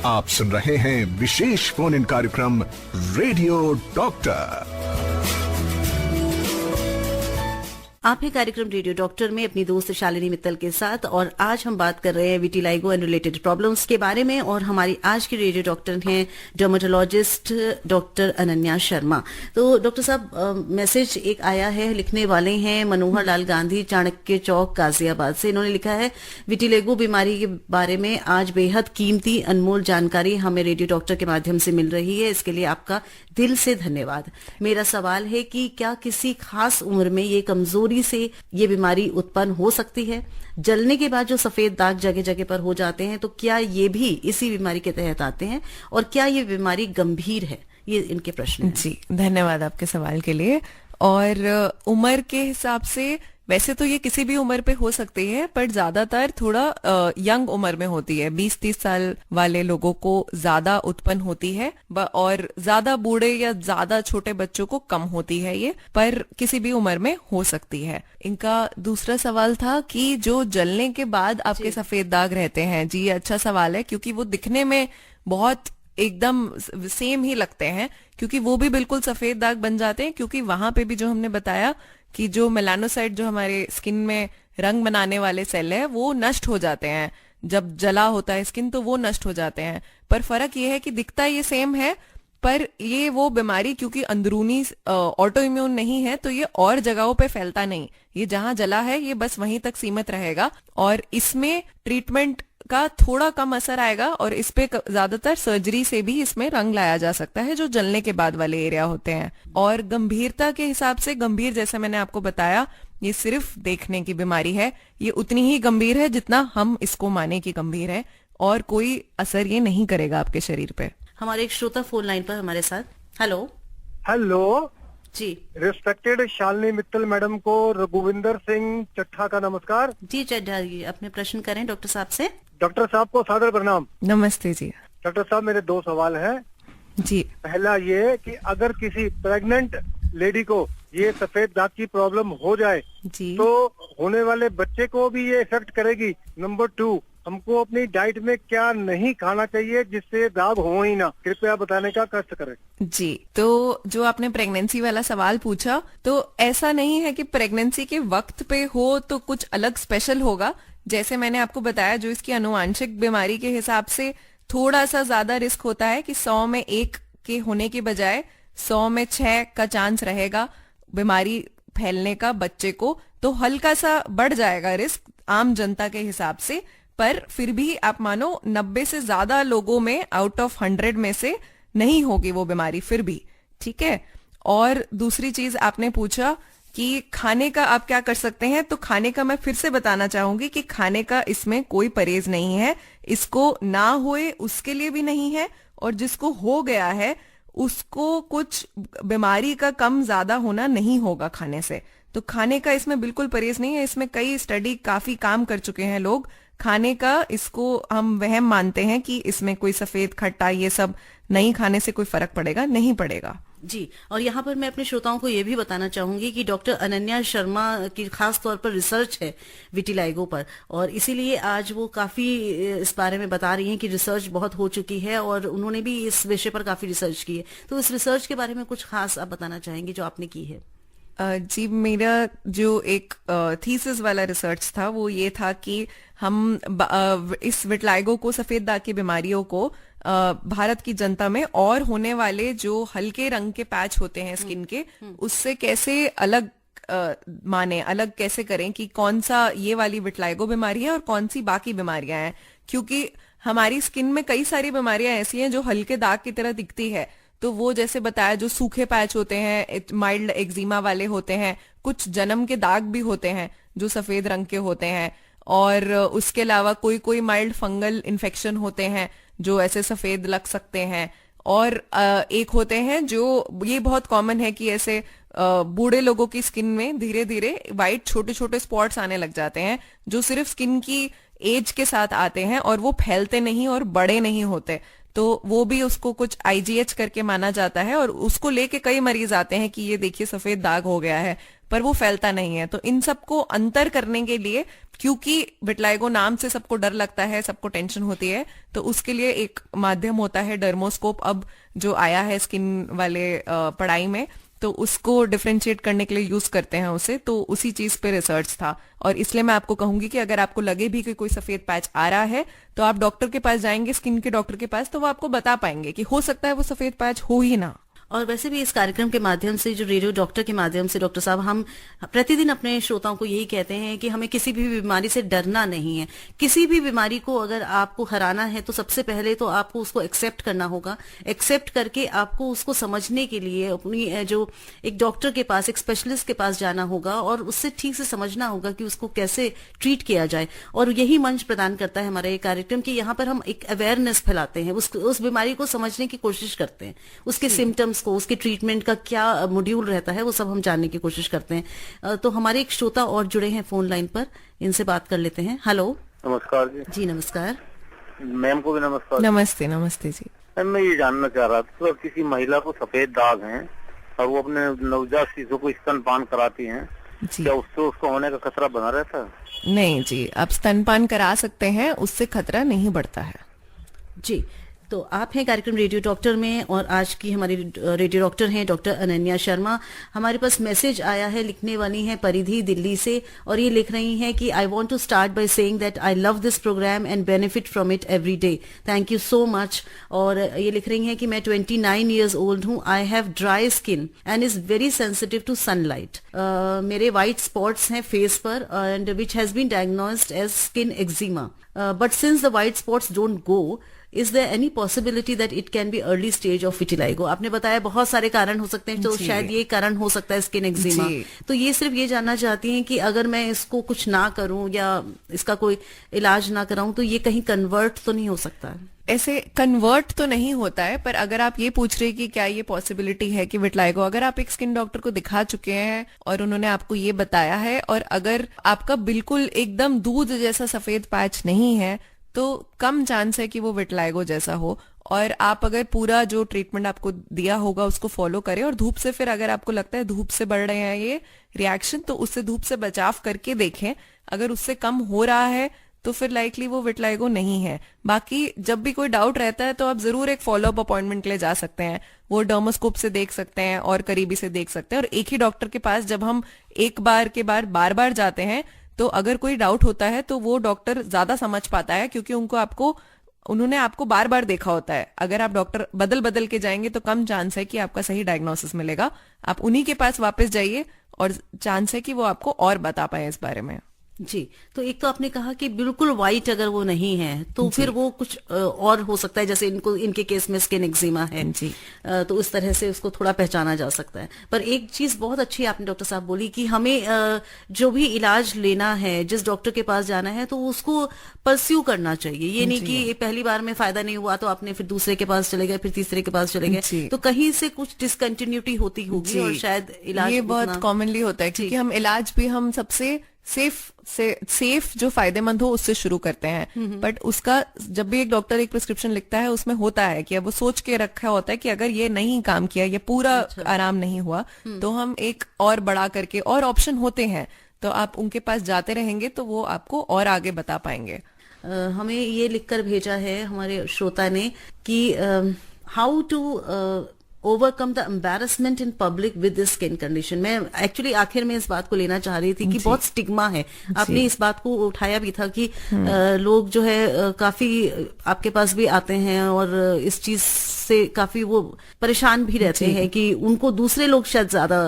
आप सुन रहे हैं विशेष फोन इन कार्यक्रम रेडियो डॉक्टर। आप है कार्यक्रम रेडियो डॉक्टर में अपनी दोस्त शालिनी मित्तल के साथ, और आज हम बात कर रहे हैं विटिलाइगो एंड रिलेटेड प्रॉब्लम्स के बारे में। और हमारी आज की रेडियो डॉक्टर हैं डर्मेटोलॉजिस्ट डॉक्टर अनन्या शर्मा। तो डॉक्टर साहब, मैसेज एक आया है, लिखने वाले हैं मनोहर लाल गांधी, चाणक्य चौक, गाजियाबाद से। इन्होंने लिखा है, विटिलाइगो बीमारी के बारे में आज बेहद कीमती अनमोल जानकारी हमें रेडियो डॉक्टर के माध्यम से मिल रही है, इसके लिए आपका दिल से धन्यवाद। मेरा सवाल है कि क्या किसी खास उम्र में ये कमजोरी से ये बीमारी उत्पन्न हो सकती है? जलने के बाद जो सफेद दाग जगह जगह पर हो जाते हैं, तो क्या ये भी इसी बीमारी के तहत आते हैं, और क्या ये बीमारी गंभीर है? ये इनके प्रश्न हैं। जी, धन्यवाद आपके सवाल के लिए। और उम्र के हिसाब से वैसे तो ये किसी भी उम्र पे हो सकती है, पर ज्यादातर थोड़ा यंग उम्र में होती है। 20-30 साल वाले लोगों को ज्यादा उत्पन्न होती है, और ज्यादा बूढ़े या ज्यादा छोटे बच्चों को कम होती है ये, पर किसी भी उम्र में हो सकती है। इनका दूसरा सवाल था कि जो जलने के बाद आपके सफेद दाग रहते हैं। जी, ये अच्छा सवाल है, क्योंकि वो दिखने में बहुत एकदम सेम ही लगते हैं, क्योंकि वो भी बिल्कुल सफेद दाग बन जाते हैं, क्योंकि वहां पे भी जो हमने बताया कि जो मेलानोसाइट, जो हमारे स्किन में रंग बनाने वाले सेल है, वो नष्ट हो जाते हैं। जब जला होता है स्किन तो वो नष्ट हो जाते हैं, पर फर्क ये है कि दिखता ये सेम है, पर ये वो बीमारी क्योंकि अंदरूनी ऑटो इम्यून नहीं है, तो ये और जगहों पे फैलता नहीं। ये जहां जला है ये बस वहीं तक सीमित रहेगा, और इसमें ट्रीटमेंट का थोड़ा कम असर आएगा, और इस पे ज्यादातर सर्जरी से भी इसमें रंग लाया जा सकता है, जो जलने के बाद वाले एरिया होते हैं। और गंभीरता के हिसाब से गंभीर, जैसे मैंने आपको बताया, ये सिर्फ देखने की बीमारी है, ये उतनी ही गंभीर है जितना हम इसको माने कि गंभीर है, और कोई असर ये नहीं करेगा आपके शरीर पे। हमारे एक श्रोता फोन लाइन पर हमारे साथ। हेलो हेलो जी, रिस्पेक्टेड शालिनी मित्तल मैडम को रघुविंदर सिंह चट्ठा का नमस्कार। जी चड्ढा जी, अपने प्रश्न करें डॉक्टर साहब से। डॉक्टर साहब को सादर प्रणाम। नमस्ते जी। डॉक्टर साहब, मेरे 2 सवाल हैं। जी, पहला ये कि अगर किसी प्रेग्नेंट लेडी को ये सफेद दाग की प्रॉब्लम हो जाए जी, तो होने वाले बच्चे को भी ये इफेक्ट करेगी? नंबर 2, हमको अपनी डाइट में क्या नहीं खाना चाहिए जिससे दाग हो ही ना? कृपया बताने का कष्ट करें। जी, तो जो आपने प्रेगनेंसी वाला सवाल पूछा, तो ऐसा नहीं है कि प्रेगनेंसी के वक्त पे हो तो कुछ अलग स्पेशल होगा। जैसे मैंने आपको बताया, जो इसकी आनुवांशिक बीमारी के हिसाब से थोड़ा सा ज्यादा रिस्क होता है कि 100 में 1 के होने की बजाय 100 में 6 का चांस रहेगा बीमारी फैलने का बच्चे को, तो हल्का सा बढ़ जाएगा रिस्क आम जनता के हिसाब से। पर फिर भी आप मानो 90 से ज्यादा लोगों में आउट ऑफ 100 में से नहीं होगी वो बीमारी फिर भी, ठीक है। और दूसरी चीज आपने पूछा कि खाने का आप क्या कर सकते हैं, तो खाने का मैं फिर से बताना चाहूंगी कि खाने का इसमें कोई परहेज नहीं है। इसको ना होए उसके लिए भी नहीं है, और जिसको हो गया है उसको कुछ बीमारी का कम ज्यादा होना नहीं होगा खाने से। तो खाने का इसमें बिल्कुल परहेज नहीं है। इसमें कई स्टडी काफी काम कर चुके हैं लोग खाने का। इसको हम वहम मानते हैं कि इसमें कोई सफेद खट्टा ये सब नहीं खाने से कोई फर्क पड़ेगा, नहीं पड़ेगा। जी, और यहाँ पर मैं अपने श्रोताओं को ये भी बताना चाहूंगी कि डॉक्टर अनन्या शर्मा की खास तौर पर रिसर्च है विटिलाइगो पर, और इसीलिए आज वो काफी इस बारे में बता रही हैं कि रिसर्च बहुत हो चुकी है, और उन्होंने भी इस विषय पर काफी रिसर्च की है। तो इस रिसर्च के बारे में कुछ खास आप बताना चाहेंगे जो आपने की है? जी, मेरा जो एक थीसिस वाला रिसर्च था वो ये था कि हम इस विटिलाइगो को, सफेद दाग की बीमारियों को भारत की जनता में और होने वाले जो हल्के रंग के पैच होते हैं स्किन के, उससे कैसे अलग माने, अलग कैसे करें कि कौन सा ये वाली विटलाइगो बीमारी है और कौन सी बाकी बीमारियां हैं। क्योंकि हमारी स्किन में कई सारी बीमारियां ऐसी हैं जो हल्के दाग की तरह दिखती है, तो वो जैसे बताया जो सूखे पैच होते हैं, माइल्ड एक्जिमा वाले होते हैं, कुछ जन्म के दाग भी होते हैं जो सफेद रंग के होते हैं, और उसके अलावा कोई कोई माइल्ड फंगल इन्फेक्शन होते हैं जो ऐसे सफेद लग सकते हैं, और एक होते हैं जो ये बहुत कॉमन है कि ऐसे बूढ़े लोगों की स्किन में धीरे धीरे वाइट छोटे छोटे स्पॉट्स आने लग जाते हैं जो सिर्फ स्किन की एज के साथ आते हैं और वो फैलते नहीं और बड़े नहीं होते, तो वो भी उसको कुछ IGH करके माना जाता है, और उसको लेके कई मरीज आते हैं कि ये देखिए सफेद दाग हो गया है, पर वो फैलता नहीं है। तो इन सबको अंतर करने के लिए, क्योंकि विटलाइगो नाम से सबको डर लगता है, सबको टेंशन होती है, तो उसके लिए एक माध्यम होता है डर्मोस्कोप, अब जो आया है स्किन वाले पढ़ाई में, तो उसको डिफरेंशिएट करने के लिए यूज करते हैं उसे। तो उसी चीज पे रिसर्च था, और इसलिए मैं आपको कहूंगी कि अगर आपको लगे भी कि कोई सफेद पैच आ रहा है तो आप डॉक्टर के पास जाएंगे, स्किन के डॉक्टर के पास, तो वो आपको बता पाएंगे कि हो सकता है वो सफेद पैच हो ही ना। और वैसे भी इस कार्यक्रम के माध्यम से, जो रेडियो डॉक्टर के माध्यम से, डॉक्टर साहब, हम प्रतिदिन अपने श्रोताओं को यही कहते हैं कि हमें किसी भी बीमारी से डरना नहीं है। किसी भी बीमारी को अगर आपको हराना है तो सबसे पहले तो आपको उसको एक्सेप्ट करना होगा। एक्सेप्ट करके आपको उसको समझने के लिए अपनी जो एक डॉक्टर के पास, एक स्पेशलिस्ट के पास जाना होगा और उससे ठीक से समझना होगा कि उसको कैसे ट्रीट किया जाए। और यही मंच प्रदान करता है हमारा ये कार्यक्रम कि यहाँ पर हम एक अवेयरनेस फैलाते हैं, उस बीमारी को समझने की कोशिश करते हैं, उसके सिम्टम्स को, उसके ट्रीटमेंट का क्या मॉड्यूल रहता है, वो सब हम जानने की कोशिश करते हैं। तो हमारे एक श्रोता और जुड़े हैं फोन लाइन पर, इनसे बात कर लेते हैं। हेलो। नमस्कार जी। जी नमस्कार। मैम को भी नमस्कार। नमस्ते। नमस्ते जी। मैम मैं ये जानना चाह रहा था, तो किसी महिला को सफेद दाग हैं और वो अपने नवजात शिशु को स्तनपान कराती हैं, क्या उससे उसको होने का खतरा बना रहता है? नहीं जी, आप स्तनपान करा सकते हैं, उससे खतरा नहीं बढ़ता है जी। तो आप हैं कार्यक्रम रेडियो डॉक्टर में, और आज की हमारी रेडियो डॉक्टर हैं डॉक्टर अनन्या शर्मा। हमारे पास मैसेज आया है, लिखने वाली हैं परिधि दिल्ली से, और ये लिख रही हैं कि I want to start by saying that I love this programme and benefit from it every day, thank you so much. और ये लिख रही हैं कि मैं 29 ईयर्स ओल्ड हूँ, I have dry skin and is very sensitive to sunlight. मेरे white spots हैं फेस पर and which has been diagnosed as skin eczema, but since the white spots don't go, is there any possibility that it can be early stage of vitiligo? आपने बताया बहुत सारे कारण हो सकते हैं, तो शायद ये कारण हो सकता है स्किन एक्जिमा। तो ये सिर्फ ये जानना चाहती हैं कि अगर मैं इसको कुछ ना करूं या इसका कोई इलाज ना कराऊं तो ये कहीं कन्वर्ट तो नहीं हो सकता है? ऐसे कन्वर्ट तो नहीं होता है, पर अगर आप ये पूछ रहे कि क्या ये पॉसिबिलिटी है कि विटलाइगो, अगर आप एक स्किन डॉक्टर को दिखा चुके हैं और उन्होंने आपको ये बताया है, और अगर आपका बिल्कुल एकदम दूध जैसा सफेद पैच नहीं है, तो कम चांस है कि वो विटलाइगो जैसा हो। और आप अगर पूरा जो ट्रीटमेंट आपको दिया होगा उसको फॉलो करें, और धूप से, फिर अगर आपको लगता है धूप से बढ़ रहे हैं ये रिएक्शन, तो उससे धूप से बचाव करके देखें। अगर उससे कम हो रहा है तो फिर लाइकली वो विटलाइगो नहीं है। बाकी जब भी कोई डाउट रहता है तो आप जरूर एक फॉलोअप अपॉइंटमेंट के लिए जा सकते हैं, वो डर्मोस्कोप से देख सकते हैं और करीबी से देख सकते हैं। और एक ही डॉक्टर के पास जब हम एक बार के बार बार जाते हैं, तो अगर कोई डाउट होता है तो वो डॉक्टर ज्यादा समझ पाता है, क्योंकि उन्होंने आपको बार बार देखा होता है। अगर आप डॉक्टर बदल बदल के जाएंगे तो कम चांस है कि आपका सही डायग्नोसिस मिलेगा। आप उन्हीं के पास वापस जाइए, और चांस है कि वो आपको और बता पाए इस बारे में। जी। तो एक तो आपने कहा कि बिल्कुल व्हाइट अगर वो नहीं है तो फिर वो कुछ और हो सकता है, जैसे इनके केस में स्किन एक्जिमा है जी, तो उस तरह से उसको थोड़ा पहचाना जा सकता है। पर एक चीज बहुत अच्छी आपने डॉक्टर साहब बोली कि हमें जो भी इलाज लेना है, जिस डॉक्टर के पास जाना है, तो उसको परस्यू करना चाहिए। ये नहीं कि पहली बार में फायदा नहीं हुआ तो आपने फिर दूसरे के पास चले गए, फिर तीसरे के पास चले गए, तो कहीं से कुछ डिसकंटिन्यूटी होती होगी और शायद इलाज ये बहुत कॉमनली होता है, क्योंकि हम इलाज भी हम सबसे सेफ जो फायदेमंद हो उससे शुरू करते हैं। बट उसका जब भी एक डॉक्टर एक प्रिस्क्रिप्शन लिखता है उसमें होता है कि अब वो सोच के रखा होता है कि अगर ये नहीं काम किया, ये पूरा आराम नहीं हुआ, तो हम एक और बढ़ा करके, और ऑप्शन होते हैं, तो आप उनके पास जाते रहेंगे तो वो आपको और आगे बता पाएंगे। हमें ये लिखकर भेजा है हमारे श्रोता ने कि how to overcome the embarrassment in public with this skin condition? मैं एक्चुअली आखिर में इस बात को लेना चाह रही थी कि बहुत स्टिग्मा है, आपने इस बात को उठाया भी था कि लोग जो है काफी आपके पास भी आते हैं और इस चीज से काफी वो परेशान भी रहते हैं कि उनको दूसरे लोग शायद ज्यादा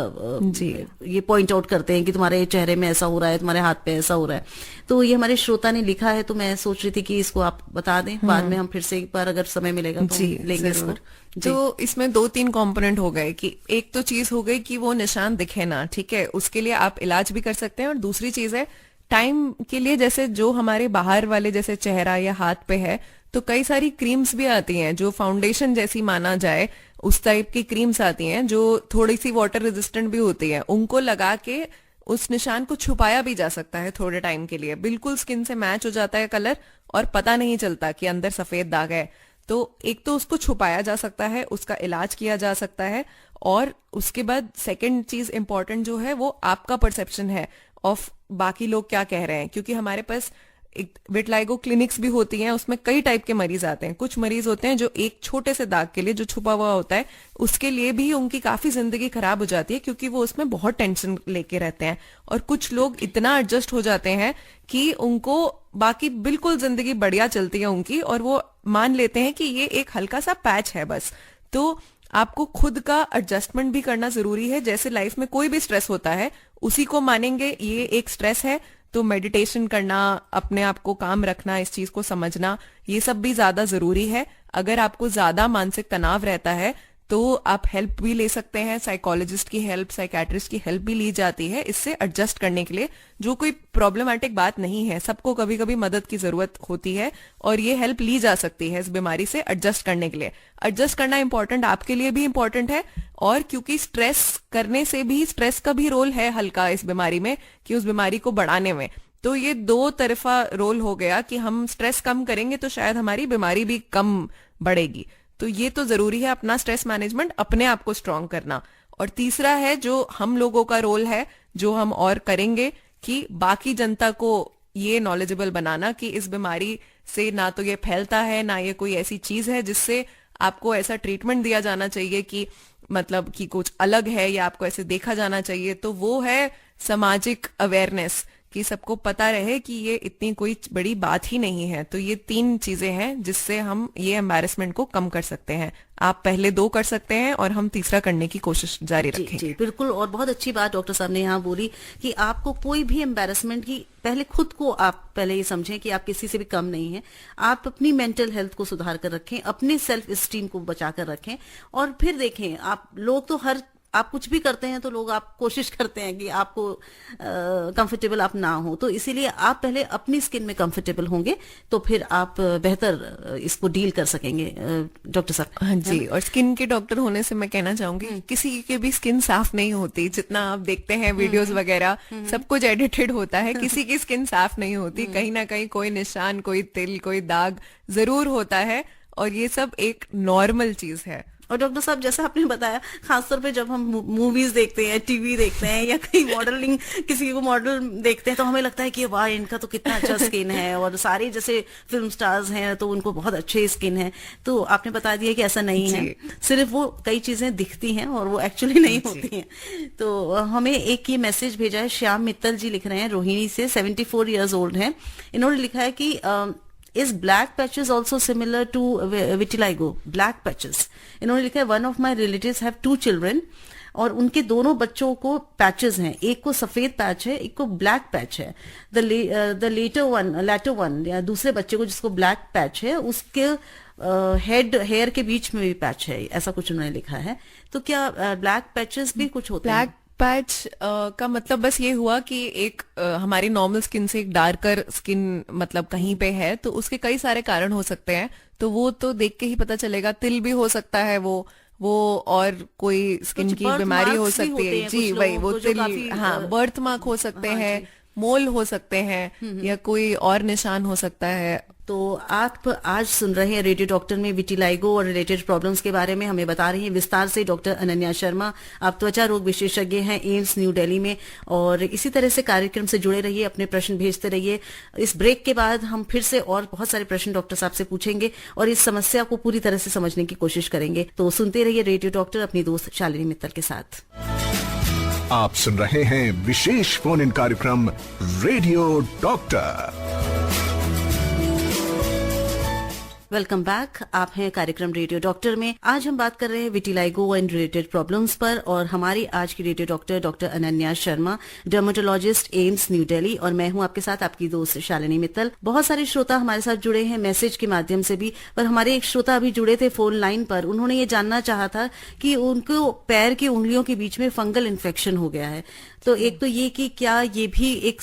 ये पॉइंट आउट करते हैं कि तुम्हारे चेहरे में ऐसा हो रहा है, तुम्हारे हाथ पे ऐसा हो रहा है। तो ये हमारे श्रोता ने लिखा है, तो मैं सोच रही थी कि इसको आप बता दें, बाद में हम फिर से एक बार अगर समय मिलेगा तो लेंगे इसको। तो इसमें 2-3 कंपोनेंट हो गए कि एक तो चीज हो गई कि वो निशान दिखे ना, ठीक है, उसके लिए आप इलाज भी कर सकते हैं। और दूसरी चीज है टाइम के लिए, जैसे जो हमारे बाहर वाले जैसे चेहरा या हाथ पे है, तो कई सारी क्रीम्स भी आती हैं जो फाउंडेशन जैसी माना जाए, उस टाइप की क्रीम्स आती हैं जो थोड़ी सी वाटर रेजिस्टेंट भी होती है। उनको लगा के उस निशान को छुपाया भी जा सकता है थोड़े टाइम के लिए, बिल्कुल स्किन से मैच हो जाता है कलर और पता नहीं चलता कि अंदर सफेद दाग है। तो एक तो उसको छुपाया जा सकता है, उसका इलाज किया जा सकता है। और उसके बाद सेकंड चीज इंपॉर्टेंट जो है वो आपका परसेप्शन है ऑफ बाकी लोग क्या कह रहे हैं, क्योंकि हमारे पास एक विटलाइगो क्लिनिक्स भी होती हैं, उसमें कई टाइप के मरीज आते हैं। कुछ मरीज होते हैं जो एक छोटे से दाग के लिए जो छुपा हुआ होता है उसके लिए भी उनकी काफी जिंदगी खराब हो जाती है, क्योंकि वो उसमें बहुत टेंशन लेके रहते हैं। और कुछ लोग इतना एडजस्ट हो जाते हैं कि उनको बाकी बिल्कुल जिंदगी बढ़िया चलती है उनकी, और वो मान लेते हैं कि ये एक हल्का सा पैच है बस। तो आपको खुद का एडजस्टमेंट भी करना जरूरी है। जैसे लाइफ में कोई भी स्ट्रेस होता है उसी को मानेंगे ये एक स्ट्रेस है, तो मेडिटेशन करना, अपने आप को काम रखना, इस चीज को समझना, ये सब भी ज्यादा जरूरी है। अगर आपको ज्यादा मानसिक तनाव रहता है तो आप हेल्प भी ले सकते हैं, साइकोलॉजिस्ट की हेल्प, साइकेट्रिस्ट की हेल्प भी ली जाती है इससे एडजस्ट करने के लिए, जो कोई प्रॉब्लमेटिक बात नहीं है। सबको कभी कभी मदद की जरूरत होती है और ये हेल्प ली जा सकती है इस बीमारी से एडजस्ट करने के लिए। एडजस्ट करना इंपॉर्टेंट, आपके लिए भी इंपॉर्टेंट है, और क्योंकि स्ट्रेस करने से भी, स्ट्रेस का भी रोल है हल्का इस बीमारी में कि उस बीमारी को बढ़ाने में। तो ये दो तरफा रोल हो गया कि हम स्ट्रेस कम करेंगे तो शायद हमारी बीमारी भी कम बढ़ेगी। तो ये तो जरूरी है अपना स्ट्रेस मैनेजमेंट, अपने आप को स्ट्रांग करना। और तीसरा है जो हम लोगों का रोल है, जो हम और करेंगे, कि बाकी जनता को ये नॉलेजेबल बनाना कि इस बीमारी से ना तो ये फैलता है, ना ये कोई ऐसी चीज है जिससे आपको ऐसा ट्रीटमेंट दिया जाना चाहिए कि मतलब कि कुछ अलग है या आपको ऐसे देखा जाना चाहिए। तो वो है सामाजिक अवेयरनेस, कि सबको पता रहे कि ये इतनी कोई बड़ी बात ही नहीं है। तो ये 3 चीजें हैं जिससे हम ये एम्बैरेसमेंट को कम कर सकते हैं। आप पहले 2 कर सकते हैं और हम तीसरा करने की कोशिश जारी रखेंगे। जी बिल्कुल, और बहुत अच्छी बात डॉक्टर साहब ने यहाँ बोली कि आपको कोई भी एम्बैरेसमेंट की, पहले खुद को आप पहले ये समझें कि आप किसी से भी कम नहीं है। आप अपनी मेंटल हेल्थ को सुधार कर रखें, अपने सेल्फ स्टीम को बचा कर रखें, और फिर देखें आप लोग तो आप कुछ भी करते हैं तो लोग आप कोशिश करते हैं कि आपको कंफर्टेबल आप ना हो, तो इसीलिए आप पहले अपनी स्किन में कंफर्टेबल होंगे तो फिर आप बेहतर इसको डील कर सकेंगे। डॉक्टर साहब। हाँ जी, और स्किन के डॉक्टर होने से मैं कहना चाहूंगी किसी की भी स्किन साफ नहीं होती। जितना आप देखते हैं वीडियोस वगैरह, सब कुछ एडिटेड होता है, किसी की स्किन साफ नहीं होती। कहीं ना कहीं कोई निशान, कोई तिल, कोई दाग जरूर होता है, और ये सब एक नॉर्मल चीज है। और डॉक्टर साहब जैसा आपने बताया, खासतौर पे जब हम मूवीज देखते हैं, टीवी देखते हैं, या कहीं मॉडलिंग, किसी को मॉडल देखते हैं, तो हमें लगता है कि वाह इनका तो कितना अच्छा स्किन है, और सारे जैसे फिल्म स्टार्स हैं तो उनको बहुत अच्छे स्किन है। तो आपने बता दिया कि ऐसा नहीं है, सिर्फ वो कई चीजें दिखती हैं और वो एक्चुअली नहीं होती हैं। तो हमें एक ये मैसेज भेजा है, श्याम मित्तल जी लिख रहे हैं, रोहिणी से, 74 ईयर्स ओल्ड हैं। इन्होंने लिखा है कि Is black patches also similar to vitiligo? Black patches. इन्होंने लिखा है one of my relatives have 2 children और उनके दोनों बच्चों को पैचेस हैं, एक को सफेद पैच है, एक को ब्लैक पैच है। द लेटर वन या दूसरे बच्चे को जिसको ब्लैक पैच है, उसके हेयर के बीच में भी पैच है, ऐसा कुछ उन्होंने लिखा है। तो क्या ब्लैक पैचेस भी कुछ होते हैं? पैच का मतलब बस ये हुआ कि एक हमारी नॉर्मल स्किन से एक डार्कर स्किन मतलब कहीं पे है, तो उसके कई सारे कारण हो सकते हैं। तो वो तो देख के ही पता चलेगा। तिल भी हो सकता है वो और कोई स्किन की बीमारी हो सकती है। जी वही, वो तिल, हाँ, बर्थ मार्क हो सकते हैं, मोल हो सकते हैं, या कोई और निशान हो सकता है। तो आप आज सुन रहे हैं रेडियो डॉक्टर में विटिलाइगो और रिलेटेड प्रॉब्लम्स के बारे में हमें बता रही हैं विस्तार से डॉक्टर अनन्या शर्मा। आप त्वचा रोग विशेषज्ञ हैं एम्स न्यू दिल्ली में, और इसी तरह से कार्यक्रम से जुड़े रहिए, अपने प्रश्न भेजते रहिए। इस ब्रेक के बाद हम फिर से और बहुत सारे प्रश्न डॉक्टर साहब से पूछेंगे और इस समस्या को पूरी तरह से समझने की कोशिश करेंगे। तो सुनते रहिए रेडियो डॉक्टर अपनी दोस्त शालिनी मित्तल के साथ। आप सुन रहे हैं विशेष फोन इन कार्यक्रम रेडियो डॉक्टर। Welcome back. आप हैं कार्यक्रम रेडियो डॉक्टर में। आज हम बात कर रहे हैं विटिलाइगो एंड रिलेटेड प्रॉब्लम्स पर, और हमारी आज की radio doctor doctor Ananya Sharma, dermatologist AIIMS new Delhi, और मैं हूं आपके साथ आपकी दोस्त शालिनी मित्तल। बहुत सारे श्रोता हमारे साथ जुड़े हैं मैसेज के माध्यम से भी, पर हमारे एक श्रोता अभी जुड़े थे फोन लाइन पर। उन्होंने ये जानना चाहा था कि उनको पैर की उंगलियों के बीच में फंगल इन्फेक्शन हो गया है। तो एक तो ये कि क्या ये भी एक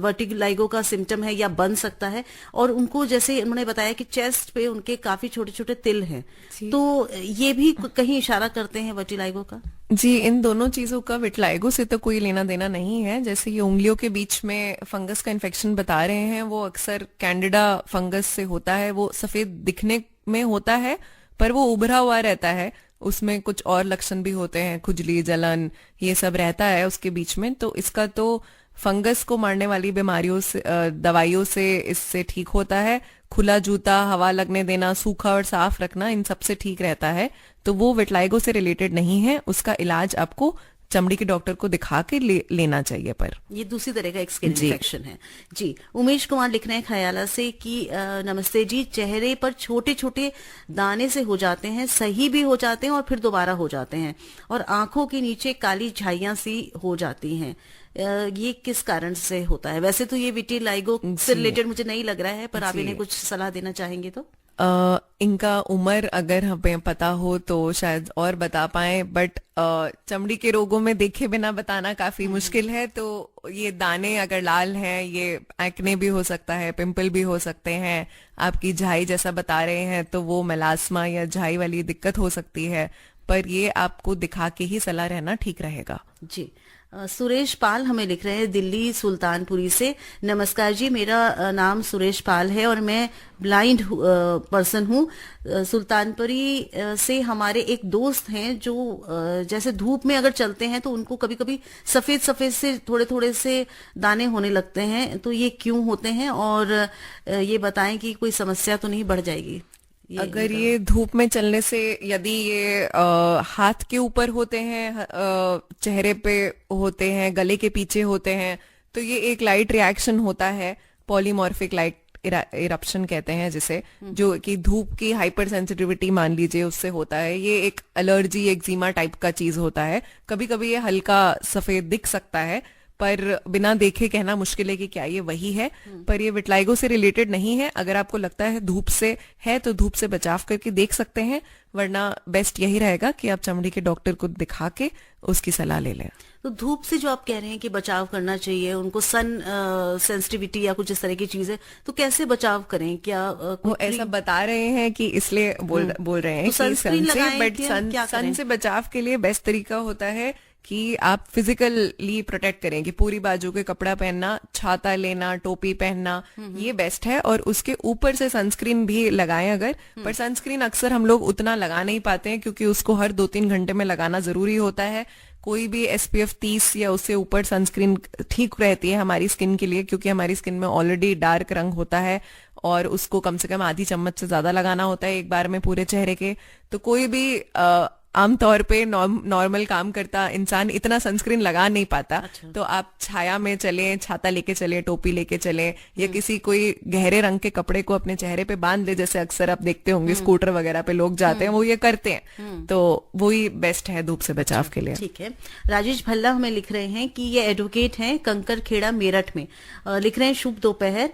वर्टिलाइगो का सिम्टम है या बन सकता है, और उनको जैसे उन्होंने बताया कि चेस्ट पे उनके काफी छोटे छोटे तिल हैं, तो ये भी कहीं इशारा करते हैं वर्टिलाइगो का? जी, इन दोनों चीजों का विटिलाइगो से तो कोई लेना देना नहीं है। जैसे ये उंगलियों के बीच में फंगस का इन्फेक्शन बता रहे हैं, वो अक्सर कैंडिडा फंगस से होता है। वो सफेद दिखने में होता है पर वो उभरा हुआ रहता है, उसमें कुछ और लक्षण भी होते हैं, खुजली, जलन, ये सब रहता है उसके बीच में। तो इसका तो फंगस को मारने वाली बीमारियों से, दवाइयों से इससे ठीक होता है। खुला जूता, हवा लगने देना, सूखा और साफ रखना, इन सब से ठीक रहता है। तो वो विटिलाइगो से रिलेटेड नहीं है। उसका इलाज आपको चमड़ी के डॉक्टर को दिखा के लेना चाहिए। पर ये दूसरी तरह का एक स्किन इन्फेक्शन है। जी, उमेश कुमार लिख रहे हैं खयाला से कि नमस्ते जी, चेहरे पर छोटे छोटे दाने से हो जाते हैं, सही भी हो जाते हैं और फिर दोबारा हो जाते हैं, और आंखों के नीचे काली झाइयां सी हो जाती हैं। ये किस कारण से होता है? वैसे तो ये विटिलाइगो से रिलेटेड मुझे नहीं लग रहा है, पर आप इन्हें कुछ सलाह देना चाहेंगे तो? इनका उम्र अगर हमें पता हो तो शायद और बता पाए, बट चमड़ी के रोगों में देखे बिना बताना काफी मुश्किल है। तो ये दाने अगर लाल हैं, ये एक्ने भी हो सकता है, पिंपल भी हो सकते हैं। आपकी झाई जैसा बता रहे हैं तो वो मेलास्मा या झाई वाली दिक्कत हो सकती है, पर ये आपको दिखा के ही सलाह रहना ठीक रहेगा। जी, सुरेश पाल हमें लिख रहे हैं दिल्ली सुल्तानपुरी से। नमस्कार जी, मेरा नाम सुरेश पाल है और मैं ब्लाइंड पर्सन हूँ। सुल्तानपुरी से हमारे एक दोस्त हैं जो जैसे धूप में अगर चलते हैं तो उनको कभी कभी सफेद सफेद से थोड़े थोड़े से दाने होने लगते हैं। तो ये क्यों होते हैं, और ये बताएं कि कोई समस्या तो नहीं बढ़ जाएगी? अगर ये धूप में चलने से, यदि ये हाथ के ऊपर होते हैं, चेहरे पे होते हैं, गले के पीछे होते हैं, तो ये एक लाइट रिएक्शन होता है, पॉलीमॉर्फिक लाइट इरप्शन कहते हैं जिसे, जो कि धूप की हाइपर सेंसिटिविटी मान लीजिए उससे होता है। ये एक एलर्जी, एक्जिमा टाइप का चीज होता है। कभी कभी ये हल्का सफेद दिख सकता है, पर बिना देखे कहना मुश्किल है कि क्या ये वही है। पर ये विटिलाइगो से रिलेटेड नहीं है। अगर आपको लगता है धूप से है तो धूप से बचाव करके देख सकते हैं, वरना बेस्ट यही रहेगा कि आप चमड़ी के डॉक्टर को दिखा के उसकी सलाह ले लें। तो धूप से जो आप कह रहे हैं कि बचाव करना चाहिए, उनको सन सेंसिटिविटी या कुछ इस तरह की चीजें, तो कैसे बचाव करें? क्या वो ऐसा बता रहे हैं कि इसलिए बोल रहे हैं तो कि सन से, बट सन से बचाव के लिए बेस्ट तरीका होता है कि आप फिजिकली प्रोटेक्ट करें, कि पूरी बाजू के कपड़ा पहनना, छाता लेना, टोपी पहनना, ये बेस्ट है। और उसके ऊपर से सनस्क्रीन भी लगाएं अगर, पर सनस्क्रीन अक्सर हम लोग उतना लगा नहीं पाते हैं क्योंकि उसको हर 2-3 घंटे में लगाना जरूरी होता है। कोई भी SPF 30 या उससे ऊपर सनस्क्रीन ठीक रहती है हमारी स्किन के लिए, क्योंकि हमारी स्किन में ऑलरेडी डार्क रंग होता है और उसको कम से कम आधी चम्मच से ज्यादा लगाना होता है एक बार में पूरे चेहरे के। तो कोई भी आमतौर पे नॉर्मल काम करता इंसान इतना सनस्क्रीन लगा नहीं पाता। अच्छा। तो आप छाया में चलें, छाता लेके चलें, टोपी लेके चलें, या किसी कोई गहरे रंग के कपड़े को अपने चेहरे पे बांध ले, जैसे अक्सर आप देखते होंगे स्कूटर वगैरह पे लोग जाते हैं, वो ये करते हैं। तो वही बेस्ट है धूप से बचाव के लिए। ठीक है। राजेश भल्ला हमें लिख रहे हैं कि ये एडवोकेट हैं कंकर खेड़ा मेरठ में। लिख रहे हैं शुभ दोपहर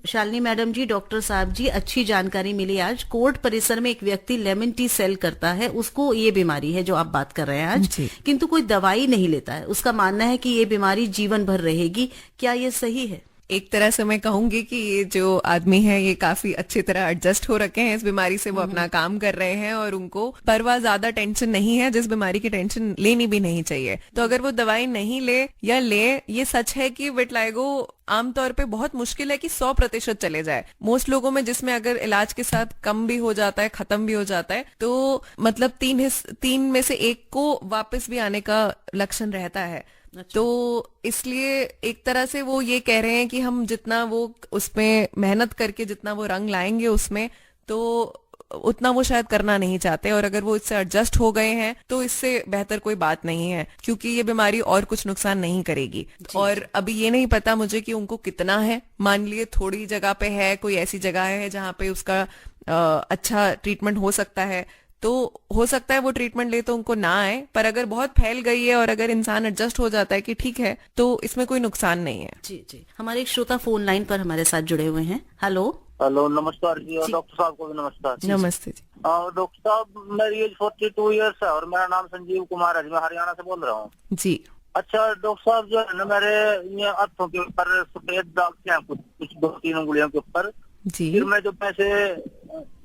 शालिनी मैडम जी, डॉक्टर साहब जी, अच्छी जानकारी मिली आज। कोर्ट परिसर में एक व्यक्ति लेमन टी सेल करता है, उसको ये बीमारी है जो आप बात कर रहे हैं आज, किंतु कोई दवाई नहीं लेता है। उसका मानना है कि ये बीमारी जीवन भर रहेगी। क्या ये सही है? एक तरह से मैं कहूंगी कि ये जो आदमी है ये काफी अच्छी तरह एडजस्ट हो रखे हैं इस बीमारी से, वो अपना काम कर रहे हैं और उनको परवाह ज्यादा टेंशन नहीं है, जिस बीमारी की टेंशन लेनी भी नहीं चाहिए। तो अगर वो दवाई नहीं ले या ले, ये सच है कि विटलाइगो आमतौर पे बहुत मुश्किल है कि 100% चले जाए। मोस्ट लोगों में जिसमें अगर इलाज के साथ कम भी हो जाता है, खत्म भी हो जाता है, तो मतलब 3 में से 1 को वापस भी आने का लक्षण रहता है। तो इसलिए एक तरह से वो ये कह रहे हैं कि हम जितना वो उसमें मेहनत करके जितना वो रंग लाएंगे उसमें, तो उतना वो शायद करना नहीं चाहते, और अगर वो इससे एडजस्ट हो गए हैं तो इससे बेहतर कोई बात नहीं है, क्योंकि ये बीमारी और कुछ नुकसान नहीं करेगी। और अभी ये नहीं पता मुझे कि उनको कितना है। मान लिए थोड़ी जगह पे है, कोई ऐसी जगह है जहाँ पे उसका अच्छा ट्रीटमेंट हो सकता है, तो हो सकता है वो ट्रीटमेंट ले तो उनको ना आए, पर अगर बहुत फैल गई है और अगर इंसान एडजस्ट हो जाता है कि ठीक है, तो इसमें कोई नुकसान नहीं है। जी जी, हमारे एक श्रोता फोन लाइन पर हमारे साथ जुड़े हुए हैं। हेलो हेलो, नमस्कार जी, और डॉक्टर साहब को भी नमस्कार। नमस्ते जी। डॉक्टर साहब, मेरी एज 42 ईयर्स है और मेरा नाम संजीव कुमार है, मैं हरियाणा से बोल रहा हूँ जी। अच्छा डॉक्टर साहब, जो है ना मेरे ये हाथों के ऊपर सफेद दाग से हैं, कुछ 2-3 उंगलियों के ऊपर जी। फिर मैं जो पैसे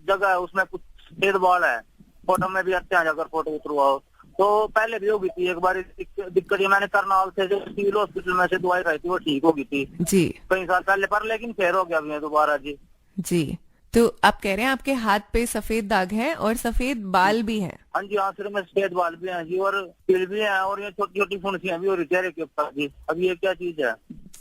जगह है उसमें कुछ सफेद बाल है, फोटो में भी आते हैं, अगर फोटो उतरवाओ तो पहले भी हो गई थी एक बार दिक्कत। ये मैंने करनाल से जो सिविल हॉस्पिटल में से दवाई खाई थी वो ठीक हो गई थी जी कई साल पहले, पर लेकिन फिर हो गया अभी दोबारा जी। जी, तो आप कह रहे हैं आपके हाथ पे सफेद दाग हैं और सफेद बाल भी हैं? हाँ जी, हाँ, सिर में सफेद बाल भी हैं जी, और तिल भी हैं, और ये छोटी छोटी फुंसियां भी हो रही चेहरे के ऊपर जी। अब ये क्या चीज है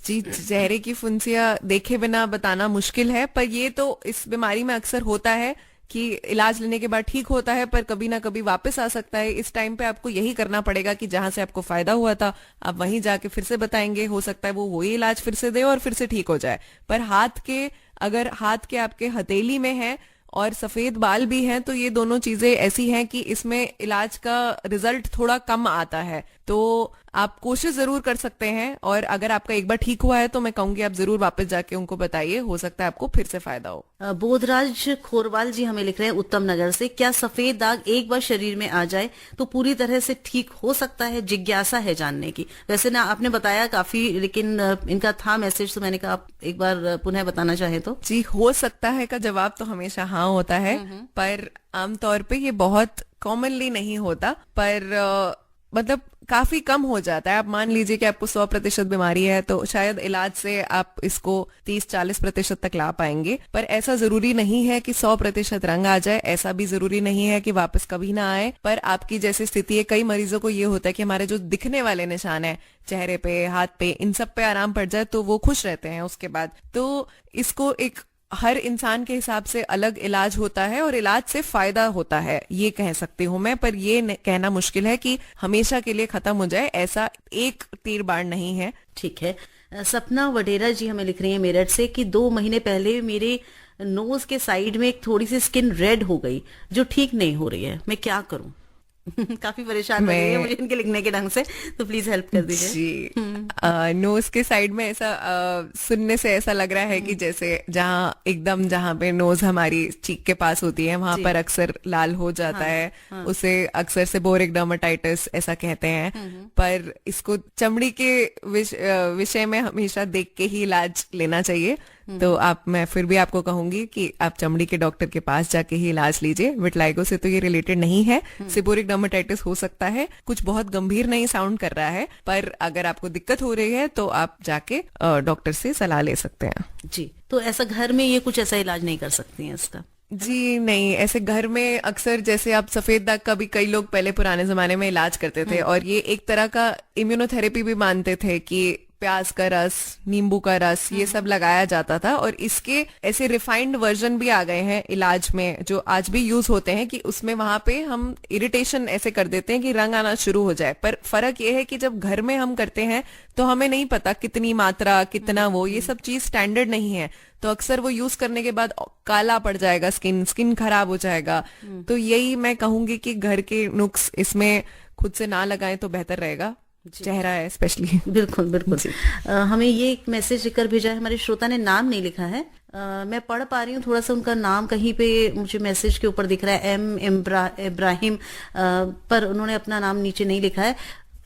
जी? चेहरे की फुंसियां देखे बिना बताना मुश्किल है, पर ये तो इस बीमारी में अक्सर होता है कि इलाज लेने के बाद ठीक होता है, पर कभी ना कभी वापस आ सकता है। इस टाइम पे आपको यही करना पड़ेगा कि जहां से आपको फायदा हुआ था आप वहीं जाके फिर से बताएंगे, हो सकता है वो वही इलाज फिर से दे और फिर से ठीक हो जाए। पर अगर हाथ के आपके हथेली में है और सफेद बाल भी हैं, तो ये दोनों चीजें ऐसी हैं कि इसमें इलाज का रिजल्ट थोड़ा कम आता है। तो आप कोशिश जरूर कर सकते हैं, और अगर आपका एक बार ठीक हुआ है तो मैं कहूंगी आप जरूर वापस जाके उनको बताइए, हो सकता है आपको फिर से फायदा हो। बोधराज खोरवाल जी हमें लिख रहे हैं उत्तम नगर से, क्या सफेद दाग एक बार शरीर में आ जाए तो पूरी तरह से ठीक हो सकता है? जिज्ञासा है जानने की। वैसे ना आपने बताया काफी, लेकिन इनका था मैसेज, तो मैंने कहा आप एक बार पुनः बताना चाहें तो। जी, हो सकता है का जवाब तो हमेशा हाँ होता है, पर आमतौर पे ये बहुत कॉमनली नहीं होता, पर मतलब काफी कम हो जाता है। आप मान लीजिए कि आपको 100% बीमारी है तो शायद इलाज से आप इसको 30-40% तक ला पाएंगे, पर ऐसा जरूरी नहीं है कि 100% रंग आ जाए, ऐसा भी जरूरी नहीं है कि वापस कभी ना आए। पर आपकी जैसी स्थिति है, कई मरीजों को ये होता है कि हमारे जो दिखने वाले निशान है चेहरे पे, हाथ पे, इन सब पे आराम पड़ जाए तो वो खुश रहते हैं उसके बाद। तो इसको एक हर इंसान के हिसाब से अलग इलाज होता है और इलाज से फायदा होता है, ये कह सकती हूँ मैं, पर ये कहना मुश्किल है कि हमेशा के लिए खत्म हो जाए, ऐसा एक तीर बाण नहीं है। ठीक है। सपना वडेरा जी हमें लिख रही है मेरठ से कि 2 महीने पहले मेरे नोज के साइड में एक थोड़ी सी स्किन रेड हो गई जो ठीक नहीं हो रही है, मैं क्या करूं? काफी परेशान लग रही है मुझे इनके लिखने के ढंग से, तो प्लीज हेल्प कर दीजिए जी। नोज के साइड में ऐसा सुनने से ऐसा लग रहा है कि जैसे जहाँ पे नोज हमारी चीक के पास होती है वहां पर अक्सर लाल हो जाता है, उसे अक्सर सेबोरिक डर्मेटाइटिस ऐसा कहते हैं। पर इसको चमड़ी के विषय में हमेशा देख के ही इलाज लेना चाहिए। तो मैं फिर भी आपको कहूंगी कि आप चमड़ी के डॉक्टर के पास जाके ही इलाज लीजिए। विटलाइगो से तो ये रिलेटेड नहीं है, सेबोरिक डर्मेटाइटिस हो सकता है, कुछ बहुत गंभीर नहीं साउंड कर रहा है, पर अगर आपको दिक्कत हो रही है तो आप जाके डॉक्टर से सलाह ले सकते हैं। जी, तो ऐसा घर में ये कुछ ऐसा इलाज नहीं कर सकती हैं इसका? जी नहीं, ऐसे घर में अक्सर जैसे आप सफेद दाग का भी कई लोग पहले पुराने जमाने में इलाज करते थे, और ये एक तरह का इम्यूनोथेरेपी भी मानते थे कि प्याज का रस, नींबू का रस, ये सब लगाया जाता था। और इसके ऐसे रिफाइंड वर्जन भी आ गए हैं इलाज में जो आज भी यूज होते हैं, कि उसमें वहां पे हम इरिटेशन ऐसे कर देते हैं कि रंग आना शुरू हो जाए। पर फर्क ये है कि जब घर में हम करते हैं तो हमें नहीं पता कितनी मात्रा, कितना वो, ये सब चीज स्टैंडर्ड नहीं है, तो अक्सर वो यूज करने के बाद काला पड़ जाएगा, स्किन खराब हो जाएगा। तो यही मैं कहूंगी कि घर के नुक्स इसमें खुद से ना लगाएं तो बेहतर रहेगा, चेहरा है स्पेशली। बिल्कुल बिल्कुल। हमें ये एक मैसेज लिखकर भेजा है, हमारे श्रोता ने नाम नहीं लिखा है, मैं पढ़ पा रही हूँ थोड़ा सा उनका नाम, कहीं पे मुझे मैसेज के ऊपर दिख रहा है इब्राहिम, पर उन्होंने अपना नाम नीचे नहीं लिखा है।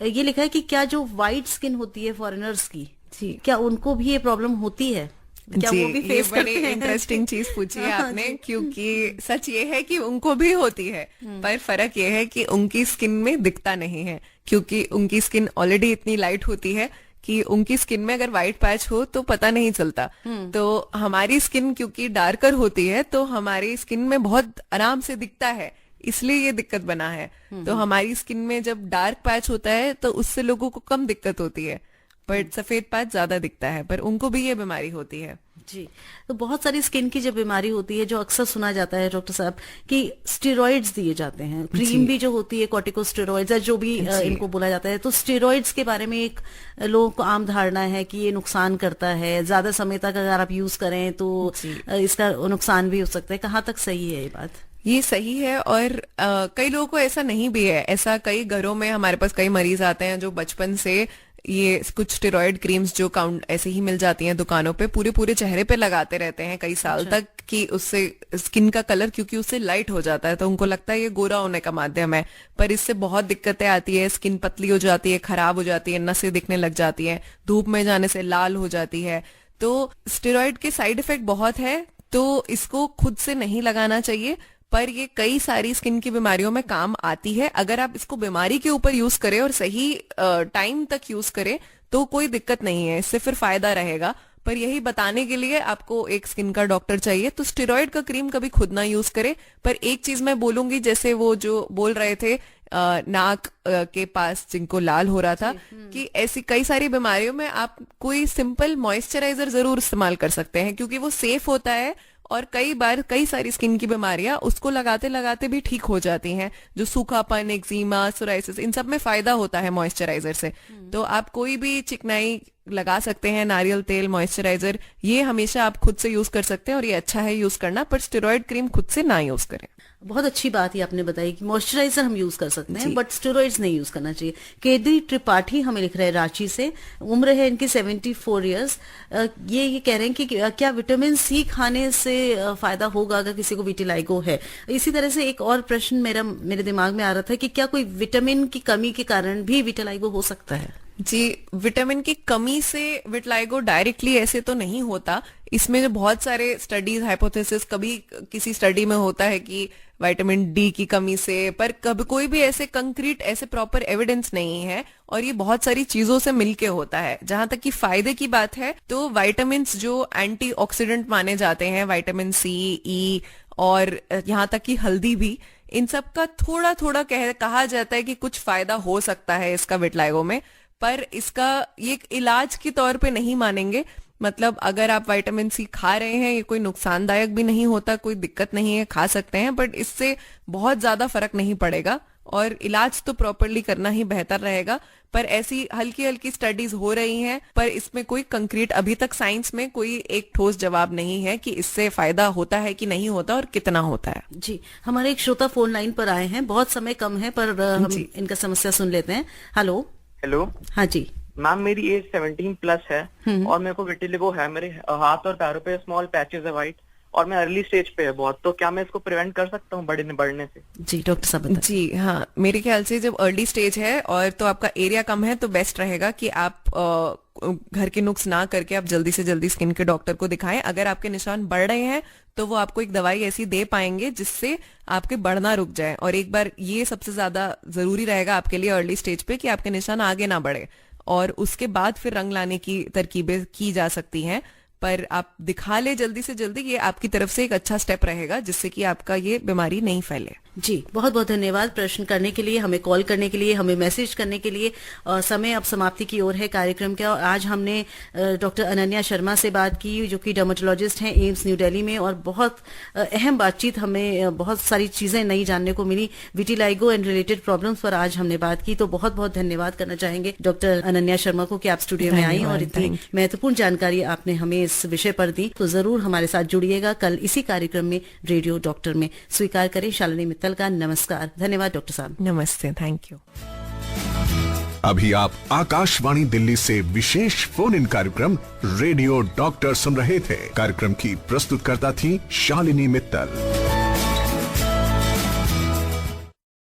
ये लिखा है कि क्या जो वाइट स्किन होती है फॉरेनर्स की, जी। क्या उनको भी ये प्रॉब्लम होती है? क्या जी, वो भी ये फेस बड़ी करते हैं? इंटरेस्टिंग चीज पूछी है हाँ, आपने, जी। क्योंकि सच ये है कि उनको भी होती है, पर फर्क ये है कि उनकी स्किन में दिखता नहीं है, क्योंकि उनकी स्किन ऑलरेडी इतनी लाइट होती है कि उनकी स्किन में अगर व्हाइट पैच हो तो पता नहीं चलता। तो हमारी स्किन क्योंकि डार्कर होती है तो हमारी स्किन में बहुत आराम से दिखता है, इसलिए ये दिक्कत बना है। तो हमारी स्किन में जब डार्क पैच होता है तो उससे लोगों को कम दिक्कत होती है, पर सफेद पैच ज्यादा दिखता है, पर उनको भी ये बीमारी होती है। जी। तो बहुत सारी स्किन की जब बीमारी होती है, जो अक्सर सुना जाता है डॉक्टर साहब कि स्टेरॉइड्स दिए जाते हैं, क्रीम भी जो होती है कॉर्टिकोस्टेरॉइड्स या जो भी इनको बोला जाता है, तो स्टेरॉइड्स के बारे में एक लोगों को आम धारणा है कि ये नुकसान करता है, ज्यादा समय तक अगर आप यूज करें तो इसका नुकसान भी हो सकता है। कहाँ तक सही है ये बात? ये सही है, और कई लोगों को ऐसा नहीं भी है। ऐसा कई घरों में हमारे पास कई मरीज आते हैं जो बचपन से ये कुछ स्टेरॉइड क्रीम्स जो काउंट ऐसे ही मिल जाती हैं दुकानों पे, पूरे पूरे चेहरे पे लगाते रहते हैं कई साल तक, कि उससे स्किन का कलर क्योंकि उससे लाइट हो जाता है तो उनको लगता है ये गोरा होने का माध्यम है, पर इससे बहुत दिक्कतें आती है। स्किन पतली हो जाती है, खराब हो जाती है, नसें दिखने लग जाती है, धूप में जाने से लाल हो जाती है। तो स्टेरॉइड के साइड इफेक्ट बहुत है, तो इसको खुद से नहीं लगाना चाहिए, पर ये कई सारी स्किन की बीमारियों में काम आती है। अगर आप इसको बीमारी के ऊपर यूज करें और सही टाइम तक यूज करें तो कोई दिक्कत नहीं है, इससे फिर फायदा रहेगा। पर यही बताने के लिए आपको एक स्किन का डॉक्टर चाहिए। तो स्टेरॉइड का क्रीम कभी खुद ना यूज करें। पर एक चीज मैं बोलूंगी, जैसे वो जो बोल रहे थे नाक के पास जिनको लाल हो रहा था, कि ऐसी कई सारी बीमारियों में आप कोई सिंपल मॉइस्चराइजर जरूर इस्तेमाल कर सकते हैं, क्योंकि वो सेफ होता है और कई बार कई सारी स्किन की बीमारियां उसको लगाते लगाते भी ठीक हो जाती हैं, जो सूखापन, एक्जिमा, सोराइसिस, इन सब में फायदा होता है मॉइस्चराइजर से। तो आप कोई भी चिकनाई लगा सकते हैं, नारियल तेल, मॉइस्चराइजर, ये हमेशा आप खुद से यूज कर सकते हैं और ये अच्छा है यूज करना, पर स्टेरॉइड क्रीम खुद से ना यूज करें। बहुत अच्छी बात ही आपने बताई कि मॉइस्चराइजर हम यूज कर सकते हैं, बट स्टेरॉइड्स नहीं यूज करना चाहिए। केदी त्रिपाठी हमें लिख रहे हैं रांची से, उम्र है इनकी 74 इयर्स। ये कह रहे हैं कि क्या विटामिन सी खाने से फायदा होगा अगर किसी को विटिलाइगो है? इसी तरह से एक और प्रश्न मेरे दिमाग में आ रहा था कि क्या कोई विटामिन की कमी के कारण भी विटिलाइगो हो सकता है? जी, विटामिन की कमी से विटिलाइगो डायरेक्टली ऐसे तो नहीं होता। इसमें जो बहुत सारे स्टडीज, हाइपोथेसिस, कभी किसी स्टडी में होता है कि विटामिन डी की कमी से, पर कभी कोई भी ऐसे कंक्रीट, ऐसे प्रॉपर एविडेंस नहीं है, और ये बहुत सारी चीजों से मिलके होता है। जहां तक कि फायदे की बात है तो विटामिन जो एंटीऑक्सीडेंट माने जाते हैं, विटामिन सी, ई, और यहाँ तक कि हल्दी भी, इन सब का थोड़ा थोड़ा कहा जाता है कि कुछ फायदा हो सकता है इसका विटिलाइगो में, पर इसका ये इलाज के तौर पे नहीं मानेंगे। मतलब अगर आप विटामिन सी खा रहे हैं, ये कोई नुकसानदायक भी नहीं होता, कोई दिक्कत नहीं है, खा सकते हैं, बट इससे बहुत ज्यादा फर्क नहीं पड़ेगा और इलाज तो प्रॉपरली करना ही बेहतर रहेगा। पर ऐसी हल्की हल्की स्टडीज हो रही हैं, पर इसमें कोई कंक्रीट अभी तक साइंस में कोई एक ठोस जवाब नहीं है कि इससे फायदा होता है कि नहीं होता और कितना होता है। जी, हमारे एक श्रोता फोन लाइन पर आए हैं, बहुत समय कम है, पर हम इनका समस्या सुन लेते हैं। हेलो। हेलो। हाँ जी मैम, मेरी एज 17 प्लस है और मेरे को विटिलिगो है। मेरे हाथ और पैरों पे स्मॉल पैचेस है वाइट, और मैं अर्ली स्टेज पे है बहुत। तो क्या मैं इसको प्रिवेंट कर सकता हूँ बढ़ने से? जी डॉक्टर साहब बताइए। जी हाँ, मेरे ख्याल से जब अर्ली स्टेज है और तो आपका एरिया कम है, तो बेस्ट रहेगा कि आप घर के नुक्स ना करके आप जल्दी से जल्दी स्किन के डॉक्टर को दिखाएं। अगर आपके निशान बढ़ रहे हैं तो वो आपको एक दवाई ऐसी दे पाएंगे जिससे आपके बढ़ना रुक जाए। और एक बार ये सबसे ज्यादा जरूरी रहेगा आपके लिए अर्ली स्टेज पे कि आपके निशान आगे ना बढ़े, और उसके बाद फिर रंग लाने की तरकीबें की जा सकती हैं। पर आप दिखा ले जल्दी से जल्दी, ये आपकी तरफ से एक अच्छा स्टेप रहेगा जिससे कि आपका ये बीमारी नहीं फैले। जी बहुत बहुत धन्यवाद प्रश्न करने के लिए, हमें कॉल करने के लिए, हमें मैसेज करने के लिए। समय अब समाप्ति की ओर है कार्यक्रम का, और आज हमने डॉक्टर अनन्या शर्मा से बात की जो कि डर्मेटोलॉजिस्ट हैं एम्स न्यू दिल्ली में, और बहुत अहम बातचीत, हमें बहुत सारी चीजें नई जानने को मिली। विटिलाइगो एंड रिलेटेड प्रॉब्लम्स पर आज हमने बात की। तो बहुत बहुत धन्यवाद करना चाहेंगे डॉक्टर अनन्या शर्मा को कि आप स्टूडियो में आई और इतनी महत्वपूर्ण जानकारी आपने हमें इस विषय पर दी। तो जरूर हमारे साथ जुड़िएगा कल इसी कार्यक्रम में, रेडियो डॉक्टर में। स्वीकार करें शालिनी मित्तल का नमस्कार। धन्यवाद डॉक्टर साहब। नमस्ते, थैंक यू। अभी आप आकाशवाणी दिल्ली से विशेष फोन इन कार्यक्रम रेडियो डॉक्टर सुन रहे थे। कार्यक्रम की प्रस्तुतकर्ता थी शालिनी मित्तल।